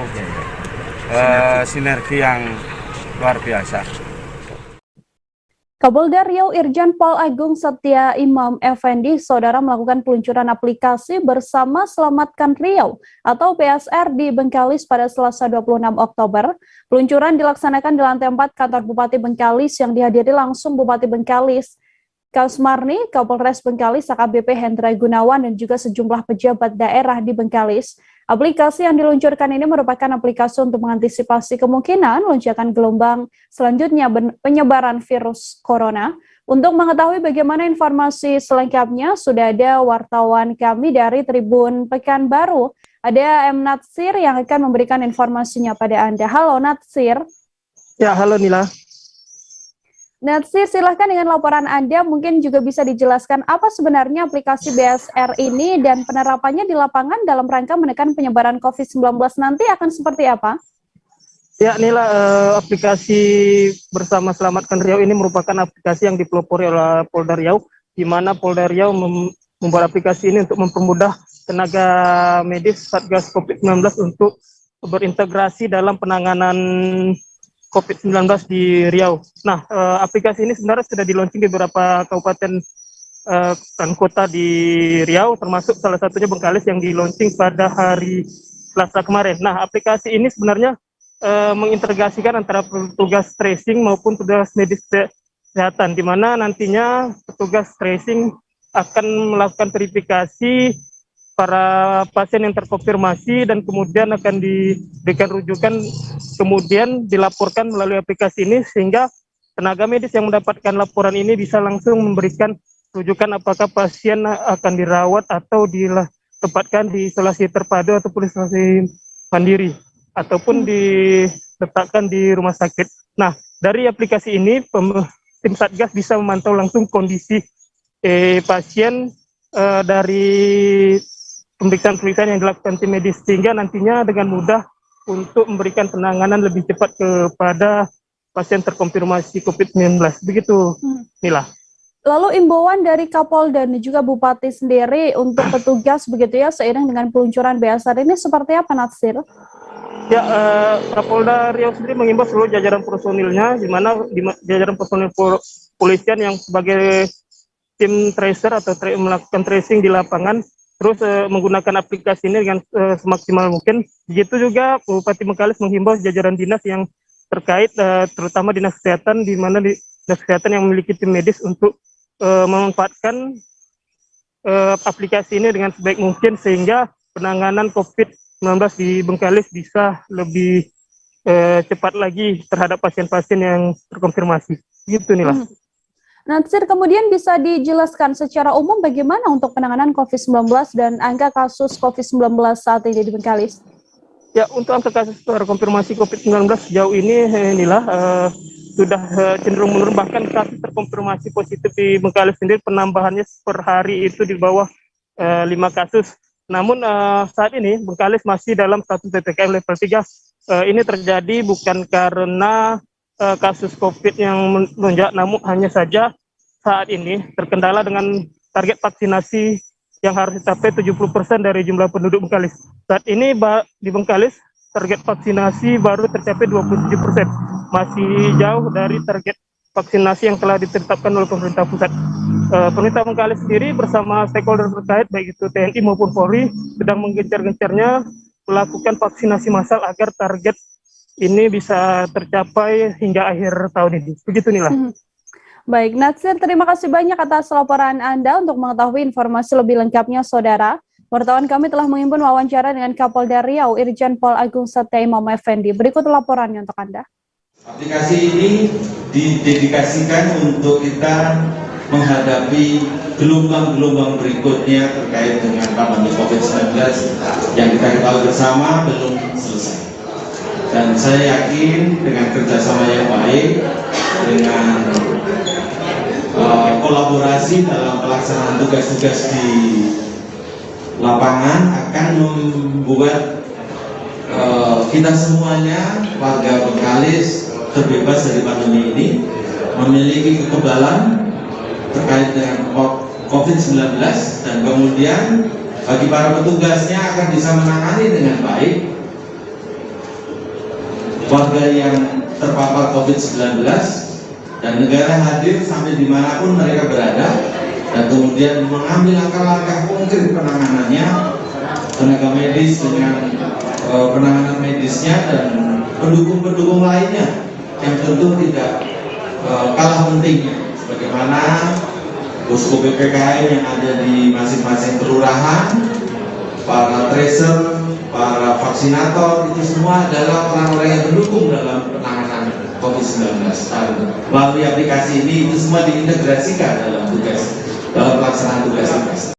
sinergi yang luar biasa. Kapolda Riau Irjen Pol Agung Setia Imam Effendi, Saudara, melakukan peluncuran aplikasi Bersama Selamatkan Riau atau PSR di Bengkalis pada Selasa 26 Oktober. Peluncuran dilaksanakan di lantai 4 kantor Bupati Bengkalis yang dihadiri langsung Bupati Bengkalis Kasmarni, Kapolres Bengkalis AKBP Hendra Gunawan, dan juga sejumlah pejabat daerah di Bengkalis. Aplikasi yang diluncurkan ini merupakan aplikasi untuk mengantisipasi kemungkinan lonjakan gelombang selanjutnya penyebaran virus corona. Untuk mengetahui bagaimana informasi selengkapnya, sudah ada wartawan kami dari Tribun Pekanbaru. Ada M. Natsir yang akan memberikan informasinya pada Anda. Halo Natsir. Ya, halo Nila. Natsir, silahkan dengan laporan Anda, mungkin juga bisa dijelaskan apa sebenarnya aplikasi BSR ini dan penerapannya di lapangan dalam rangka menekan penyebaran COVID-19 nanti akan seperti apa? Ya, Nila, aplikasi Bersama Selamatkan Riau ini merupakan aplikasi yang dipelopori oleh Polda Riau, di mana Polda Riau membuat aplikasi ini untuk mempermudah tenaga medis Satgas COVID-19 untuk berintegrasi dalam penanganan COVID-19 di Riau. Nah, aplikasi ini sebenarnya sudah di-launching di beberapa kabupaten dan kota di Riau, termasuk salah satunya Bengkalis yang di-launching pada hari Selasa kemarin. Nah, aplikasi ini sebenarnya mengintegrasikan antara petugas tracing maupun petugas medis kesehatan, di mana nantinya petugas tracing akan melakukan verifikasi para pasien yang terkonfirmasi dan kemudian akan diberikan rujukan, kemudian dilaporkan melalui aplikasi ini, sehingga tenaga medis yang mendapatkan laporan ini bisa langsung memberikan rujukan apakah pasien akan dirawat atau ditempatkan di isolasi terpadu ataupun isolasi mandiri, ataupun diletakkan di rumah sakit. Nah, dari aplikasi ini tim Satgas bisa memantau langsung kondisi pasien dari pemeriksaan yang dilakukan tim medis, sehingga nantinya dengan mudah untuk memberikan penanganan lebih cepat kepada pasien terkonfirmasi COVID-19. Begitu, Nila. Lalu imbauan dari Kapolda dan juga Bupati sendiri untuk petugas begitu ya, seiring dengan peluncuran BSR ini seperti apa, Natsir? Ya, Kapolda Riau sendiri mengimbau seluruh jajaran personilnya, di mana jajaran personil polisian yang sebagai tim tracer atau melakukan tracing di lapangan, terus menggunakan aplikasi ini dengan semaksimal mungkin. Begitu juga Bupati Bengkalis menghimbau jajaran dinas yang terkait, terutama dinas kesehatan, di mana dinas kesehatan yang memiliki tim medis untuk memanfaatkan aplikasi ini dengan sebaik mungkin, sehingga penanganan COVID-19 di Bengkalis bisa lebih cepat lagi terhadap pasien-pasien yang terkonfirmasi. Gitu, Nila. Natsir, kemudian bisa dijelaskan secara umum bagaimana untuk penanganan COVID-19 dan angka kasus COVID-19 saat ini di Bengkalis? Ya, untuk angka kasus terkonfirmasi COVID-19 sejauh ini, Nila, sudah cenderung menurun. Bahkan kasus terkonfirmasi positif di Bengkalis sendiri penambahannya per hari itu di bawah 5 kasus. Namun saat ini Bengkalis masih dalam status PPKM level 3. Ini terjadi bukan karena kasus COVID yang melonjak, namun hanya saja saat ini terkendala dengan target vaksinasi yang harus dicapai 70% dari jumlah penduduk Bengkalis. Saat ini di Bengkalis target vaksinasi baru tercapai 27%. Masih jauh dari target vaksinasi yang telah ditetapkan oleh pemerintah pusat. Pemerintah Bengkalis sendiri bersama stakeholder terkait, baik itu TNI maupun Polri, sedang menggencar-gencarnya melakukan vaksinasi massal agar target ini bisa tercapai hingga akhir tahun ini. Begitu, Nila. Baik, Natsir, terima kasih banyak atas laporan Anda. Untuk mengetahui informasi lebih lengkapnya, Saudara, wartawan kami telah menghimpun wawancara dengan Kapolda Riau, Irjen Pol Agung Setia Imam Effendi. Berikut laporannya untuk Anda. Aplikasi ini didedikasikan untuk kita menghadapi gelombang-gelombang berikutnya terkait dengan pandemi COVID-19 yang kita ketahui bersama belum selesai. Dan saya yakin dengan kerjasama yang baik, dengan kolaborasi dalam pelaksanaan tugas-tugas di lapangan akan membuat kita semuanya, warga Bengkalis, terbebas dari pandemi ini, memiliki kekebalan terkait dengan COVID-19, dan kemudian bagi para petugasnya akan bisa menangani dengan baik warga yang terpapar COVID-19, dan negara hadir sampai dimanapun mereka berada, dan kemudian mengambil langkah-langkah konkret penanganannya, tenaga medis dengan penanganan medisnya dan pendukung-pendukung lainnya yang tentu tidak kalah pentingnya, sebagaimana posko PPKM yang ada di masing-masing kelurahan, para tracer, para vaksinator, itu semua adalah orang-orang yang mendukung dalam penanganan COVID-19. Melalui aplikasi ini itu semua diintegrasikan dalam pelaksanaan tugas-tugas.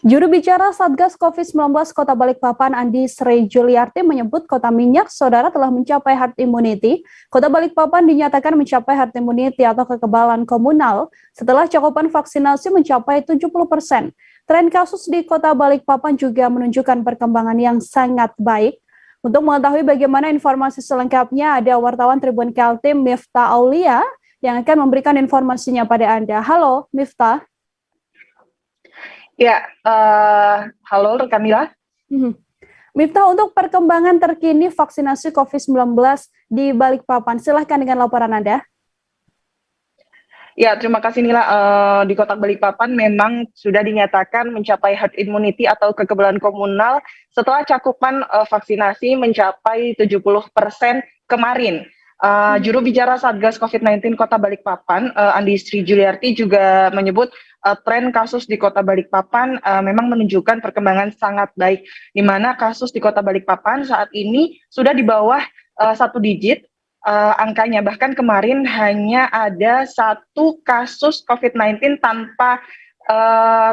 Juru bicara Satgas COVID-19 Kota Balikpapan Andi Sri Juliarti menyebut Kota Minyak Saudara telah mencapai herd immunity. Kota Balikpapan dinyatakan mencapai herd immunity atau kekebalan komunal setelah cakupan vaksinasi mencapai 70%. Tren kasus di Kota Balikpapan juga menunjukkan perkembangan yang sangat baik. Untuk mengetahui bagaimana informasi selengkapnya, ada wartawan Tribun Kaltim Miftah Aulia yang akan memberikan informasinya pada Anda. Halo, Miftah. Ya, halo rekan Mila. Miftah, untuk perkembangan terkini vaksinasi COVID-19 di Balikpapan, silahkan dengan laporan Anda. Ya, terima kasih Nila. Di Kota Balikpapan memang sudah dinyatakan mencapai herd immunity atau kekebalan komunal setelah cakupan vaksinasi mencapai 70% kemarin. Juru bicara Satgas COVID-19 Kota Balikpapan, Andi Sri Juliarti juga menyebut tren kasus di Kota Balikpapan memang menunjukkan perkembangan sangat baik, di mana kasus di Kota Balikpapan saat ini sudah di bawah 1 digit angkanya. Bahkan kemarin hanya ada 1 kasus COVID-19 tanpa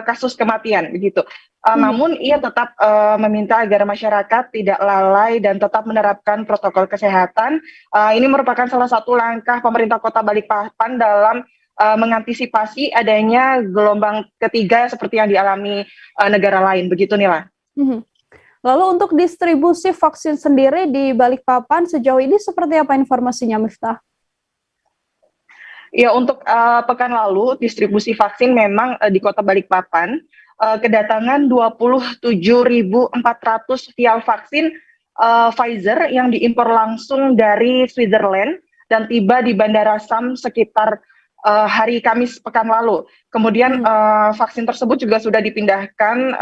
kasus kematian, begitu. Namun ia tetap meminta agar masyarakat tidak lalai dan tetap menerapkan protokol kesehatan. Ini merupakan salah satu langkah pemerintah Kota Balikpapan dalam mengantisipasi adanya gelombang ketiga seperti yang dialami negara lain. Begitu Nila. Lalu untuk distribusi vaksin sendiri di Balikpapan sejauh ini seperti apa informasinya, Miftah? Ya, untuk pekan lalu distribusi vaksin memang di Kota Balikpapan kedatangan 27.400 vial vaksin Pfizer yang diimpor langsung dari Switzerland dan tiba di Bandara Sam sekitar hari Kamis pekan lalu. Kemudian vaksin tersebut juga sudah dipindahkan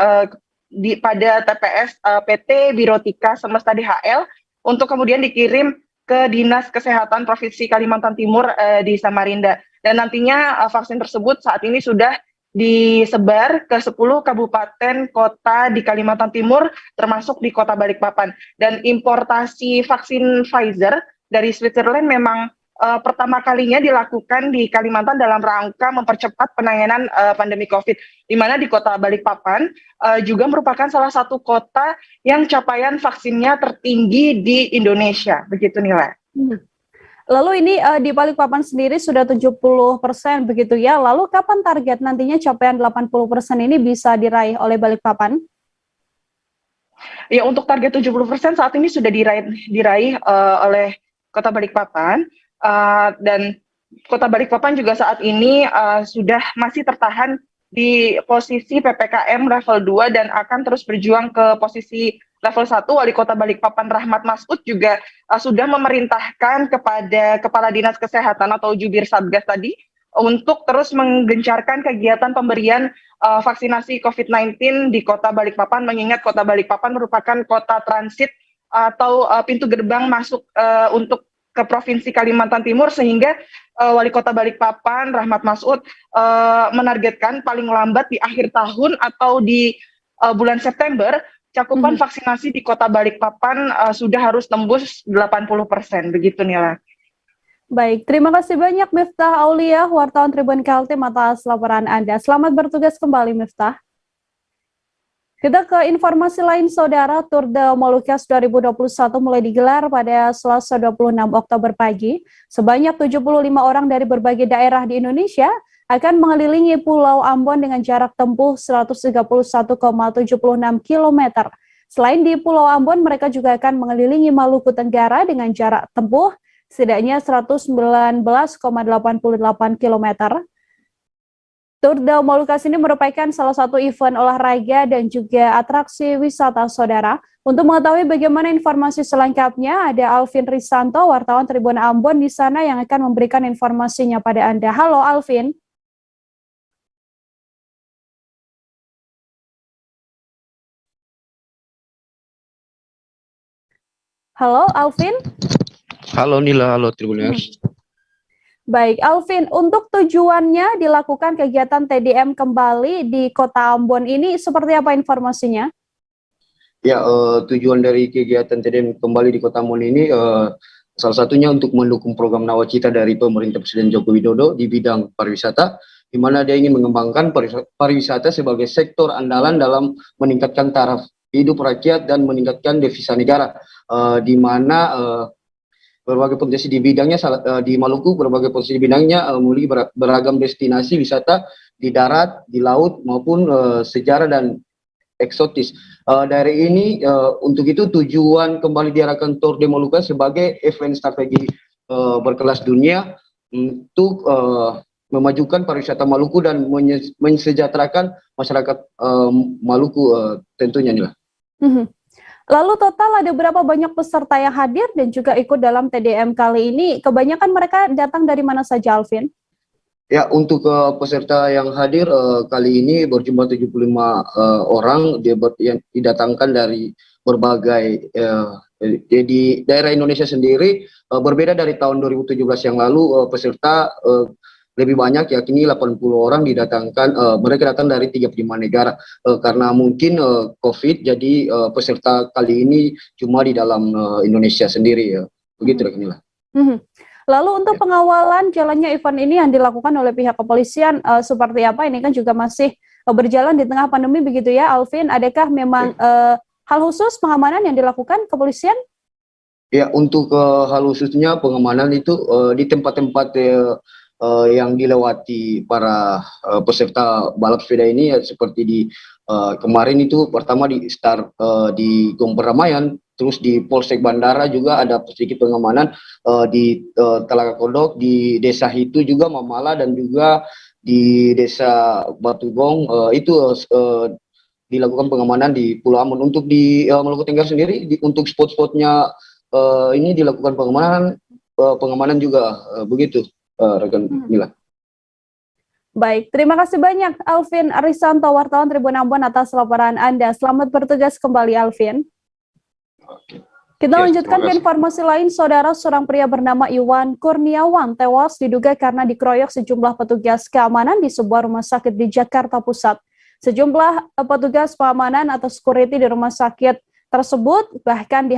pada TPS PT Birotika Semesta DHL untuk kemudian dikirim ke Dinas Kesehatan Provinsi Kalimantan Timur di Samarinda. Dan nantinya vaksin tersebut saat ini sudah disebar ke 10 kabupaten kota di Kalimantan Timur termasuk di Kota Balikpapan. Dan importasi vaksin Pfizer dari Switzerland memang pertama kalinya dilakukan di Kalimantan dalam rangka mempercepat penanganan pandemi COVID, di mana di Kota Balikpapan juga merupakan salah satu kota yang capaian vaksinnya tertinggi di Indonesia. Begitu Nila. Lalu ini di Balikpapan sendiri sudah 70% begitu ya. Lalu kapan target nantinya capaian 80% ini bisa diraih oleh Balikpapan? Ya, untuk target 70% saat ini sudah diraih oleh Kota Balikpapan. Dan Kota Balikpapan juga saat ini sudah masih tertahan di posisi PPKM level 2 dan akan terus berjuang ke posisi level 1. Wali Kota Balikpapan Rahmat Masud juga sudah memerintahkan kepada Kepala Dinas Kesehatan atau Jubir Satgas tadi untuk terus menggencarkan kegiatan pemberian vaksinasi COVID-19 di Kota Balikpapan, mengingat Kota Balikpapan merupakan kota transit atau pintu gerbang masuk untuk ke Provinsi Kalimantan Timur, sehingga Wali Kota Balikpapan Rahmat Masud menargetkan paling lambat di akhir tahun atau di bulan September cakupan vaksinasi di Kota Balikpapan sudah harus tembus 80%. Begitu Nila. Baik, terima kasih banyak Miftah Aulia, wartawan Tribun Kaltim atas laporan Anda. Selamat bertugas kembali Miftah. Kita ke informasi lain, Saudara. Tour de Molucas 2021 mulai digelar pada Selasa 26 Oktober pagi. Sebanyak 75 orang dari berbagai daerah di Indonesia akan mengelilingi Pulau Ambon dengan jarak tempuh 131,76 km. Selain di Pulau Ambon, mereka juga akan mengelilingi Maluku Tenggara dengan jarak tempuh setidaknya 119,88 km. Tour de Molucas ini merupakan salah satu event olahraga dan juga atraksi wisata, Saudara. Untuk mengetahui bagaimana informasi selengkapnya, ada Alvin Risanto, wartawan Tribun Ambon di sana yang akan memberikan informasinya pada Anda. Halo Alvin. Halo Alvin. Halo Nila, halo Tribuners. Baik, Alvin, untuk tujuannya dilakukan kegiatan TDM kembali di Kota Ambon ini seperti apa informasinya? Ya, tujuan dari kegiatan TDM kembali di Kota Ambon ini salah satunya untuk mendukung program Nawacita dari pemerintah Presiden Joko Widodo di bidang pariwisata di mana dia ingin mengembangkan pariwisata sebagai sektor andalan dalam meningkatkan taraf hidup rakyat dan meningkatkan devisa negara, di mana berbagai potensi di bidangnya di Maluku berbagai potensi di bidangnya memiliki beragam destinasi wisata di darat, di laut maupun sejarah dan eksotis. Dari ini untuk itu tujuan kembali diarahkan Tour de Molucca sebagai event strategi berkelas dunia untuk memajukan pariwisata Maluku dan mensejahterakan masyarakat Maluku tentunya nih lah. Lalu total ada berapa banyak peserta yang hadir dan juga ikut dalam TDM kali ini? Kebanyakan mereka datang dari mana saja, Alvin? Ya, untuk peserta yang hadir kali ini berjumlah 75 orang yang didatangkan dari berbagai di daerah Indonesia sendiri, berbeda dari tahun 2017 yang lalu. Peserta lebih banyak, yakni 80 orang didatangkan, mereka datang dari 35 negara. Karena mungkin COVID, jadi peserta kali ini cuma di dalam Indonesia sendiri, ya. Begitu, Rekanila. Lalu untuk pengawalan jalannya event ini yang dilakukan oleh pihak kepolisian seperti apa? Ini kan juga masih berjalan di tengah pandemi begitu ya, Alvin. Adakah memang hal khusus pengamanan yang dilakukan kepolisian? Ya, untuk hal khususnya pengamanan itu di tempat-tempat yang dilewati para peserta balap sepeda ini, ya, seperti di kemarin itu pertama di start di Gong Perdamaian, terus di Polsek Bandara juga ada sedikit pengamanan, di Telaga Kodok, di desa itu juga Mamala, dan juga di desa Batugong itu dilakukan pengamanan di Pulau Ambon. Untuk di Maluku Tengger sendiri, untuk spot-spotnya ini dilakukan pengamanan juga begitu, rekan Mila. Baik, terima kasih banyak Alvin Risanto, wartawan Tribun Ambon atas laporan Anda. Selamat bertugas kembali, Alvin. Kita lanjutkan ke informasi lain. Saudara, seorang pria bernama Iwan Kurniawan tewas diduga karena dikeroyok sejumlah petugas keamanan di sebuah rumah sakit di Jakarta Pusat. Sejumlah petugas keamanan atau security di rumah sakit tersebut bahkan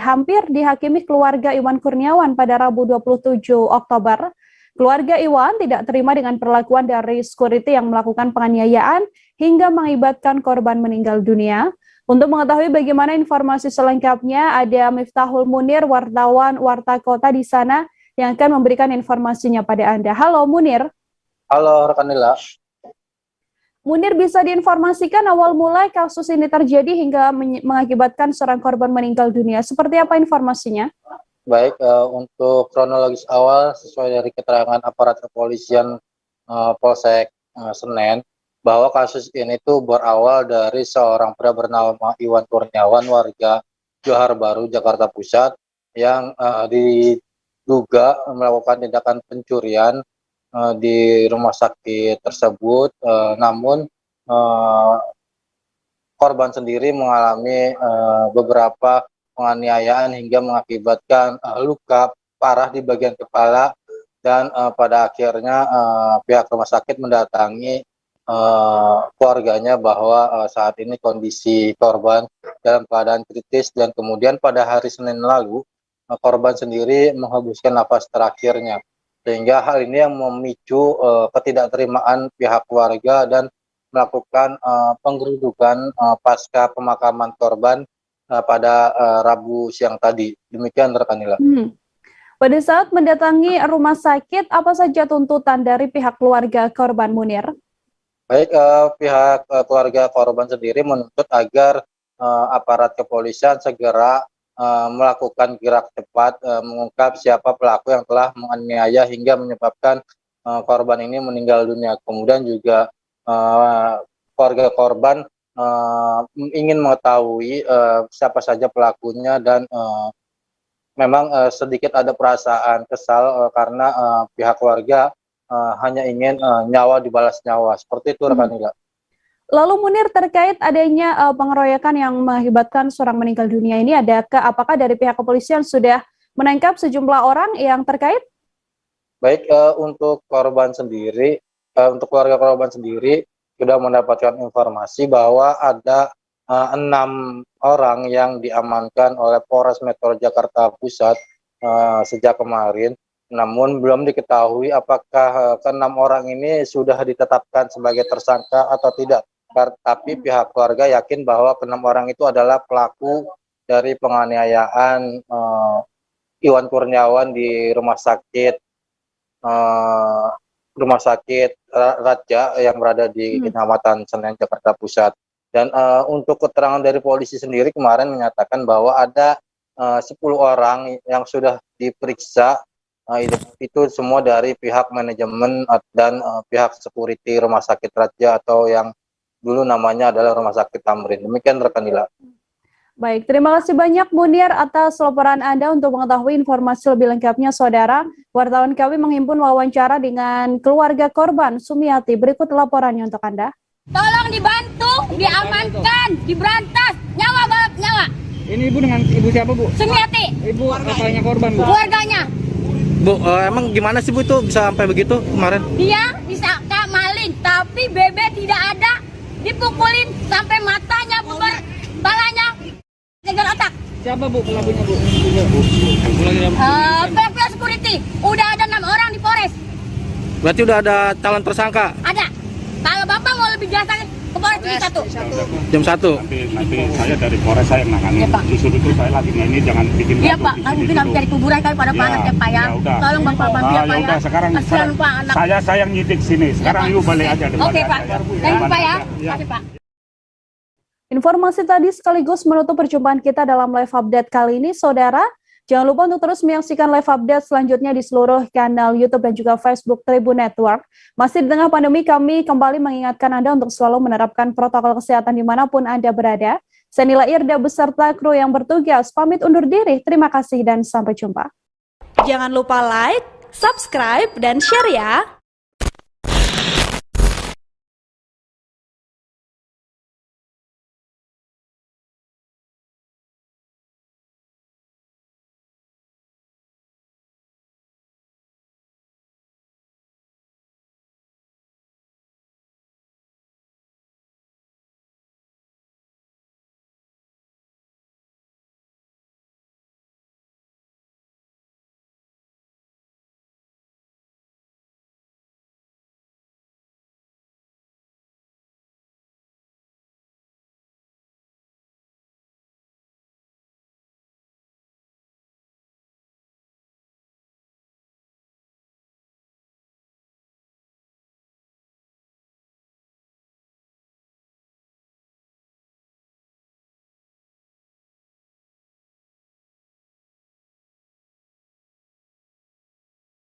hampir dihakimi keluarga Iwan Kurniawan pada Rabu 27 Oktober. Keluarga Iwan tidak terima dengan perlakuan dari security yang melakukan penganiayaan hingga mengakibatkan korban meninggal dunia. Untuk mengetahui bagaimana informasi selengkapnya, ada Miftahul Munir, wartawan Warta Kota di sana, yang akan memberikan informasinya pada Anda. Halo Munir. Halo rekan Nila. Munir, bisa diinformasikan awal mulai kasus ini terjadi hingga mengakibatkan seorang korban meninggal dunia. Seperti apa informasinya? Baik, untuk kronologis awal sesuai dari keterangan aparat kepolisian Polsek Senen, bahwa kasus ini tuh berawal dari seorang pria bernama Iwan Kurniawan, warga Johar Baru, Jakarta Pusat, yang diduga melakukan tindakan pencurian di rumah sakit tersebut, namun korban sendiri mengalami beberapa penganiayaan hingga mengakibatkan luka parah di bagian kepala, dan pada akhirnya pihak rumah sakit mendatangi keluarganya bahwa saat ini kondisi korban dalam keadaan kritis, dan kemudian pada hari Senin lalu korban sendiri menghembuskan nafas terakhirnya, sehingga hal ini yang memicu ketidakterimaan pihak keluarga dan melakukan penggerudukan pasca pemakaman korban pada Rabu siang tadi. Demikian rekan Nila. Pada saat mendatangi rumah sakit, apa saja tuntutan dari pihak keluarga korban, Munir? Baik, pihak keluarga korban sendiri menuntut agar aparat kepolisian segera melakukan gerak cepat mengungkap siapa pelaku yang telah menganiaya hingga menyebabkan korban ini meninggal dunia. Kemudian juga keluarga korban ingin mengetahui siapa saja pelakunya, dan memang sedikit ada perasaan kesal karena pihak keluarga hanya ingin nyawa dibalas nyawa. Seperti itu rekan Nila. Lalu Munir, terkait adanya pengeroyokan yang mengakibatkan seorang meninggal dunia ini, apakah dari pihak kepolisian sudah menangkap sejumlah orang yang terkait? Baik, untuk korban sendiri, untuk keluarga korban sendiri sudah mendapatkan informasi bahwa ada 6 orang yang diamankan oleh Polres Metro Jakarta Pusat sejak kemarin, Namun belum diketahui apakah ke-6 orang ini sudah ditetapkan sebagai tersangka atau tidak. Tapi pihak keluarga yakin bahwa ke-6 orang itu adalah pelaku dari penganiayaan Iwan Kurniawan di rumah sakit Raja yang berada di Kecamatan Senen, Jakarta Pusat. Dan untuk keterangan dari polisi sendiri kemarin menyatakan bahwa ada 10 orang yang sudah diperiksa, itu semua dari pihak manajemen dan pihak security Rumah Sakit Raja atau yang dulu namanya adalah Rumah Sakit Tamrin. Demikian rekan Nila. Baik, terima kasih banyak Munir atas laporan Anda. Untuk mengetahui informasi lebih lengkapnya, Saudara, wartawan kami menghimpun wawancara dengan keluarga korban Sumiati. Berikut laporannya untuk Anda. Tolong dibantu, diamankan, diberantas, nyawa balap nyawa. Ini Ibu dengan Ibu siapa, Bu? Sumiati. Ibu apanya korban, Bu? Keluarganya. Bu, emang gimana sih Bu itu bisa sampai begitu kemarin? Dia disangka maling, tapi Bebe tidak ada. Dipukulin sampai matanya bubar, balanya, geger otak. Siapa Bu pelakunya, Bu? Pihak security. Udah ada 6 orang di Polres. Berarti udah ada calon tersangka? Ada. Kalau Bapak mau lebih jelas lagi, ke Polres Jam 1. Nanti saya dari Polres saya yang nangani. Ya, Pak. Justru itu saya lagi ini jangan bikin. Iya Pak, mungkin habis dari kuburan kali pada panas ya Pak ya. Tolong Bapak bantu ya Pak ya. Udah, sekarang Pak, anak. saya yang nyidik sini. Sekarang yuk balik aja. Oke Pak, thank you Pak ya. Terima Pak. Informasi tadi sekaligus menutup perjumpaan kita dalam live update kali ini, Saudara. Jangan lupa untuk terus menyaksikan live update selanjutnya di seluruh kanal YouTube dan juga Facebook Tribun Network. Masih di tengah pandemi, kami kembali mengingatkan Anda untuk selalu menerapkan protokol kesehatan dimanapun Anda berada. Saya Nila Irda beserta kru yang bertugas pamit undur diri. Terima kasih dan sampai jumpa. Jangan lupa like, subscribe, dan share ya.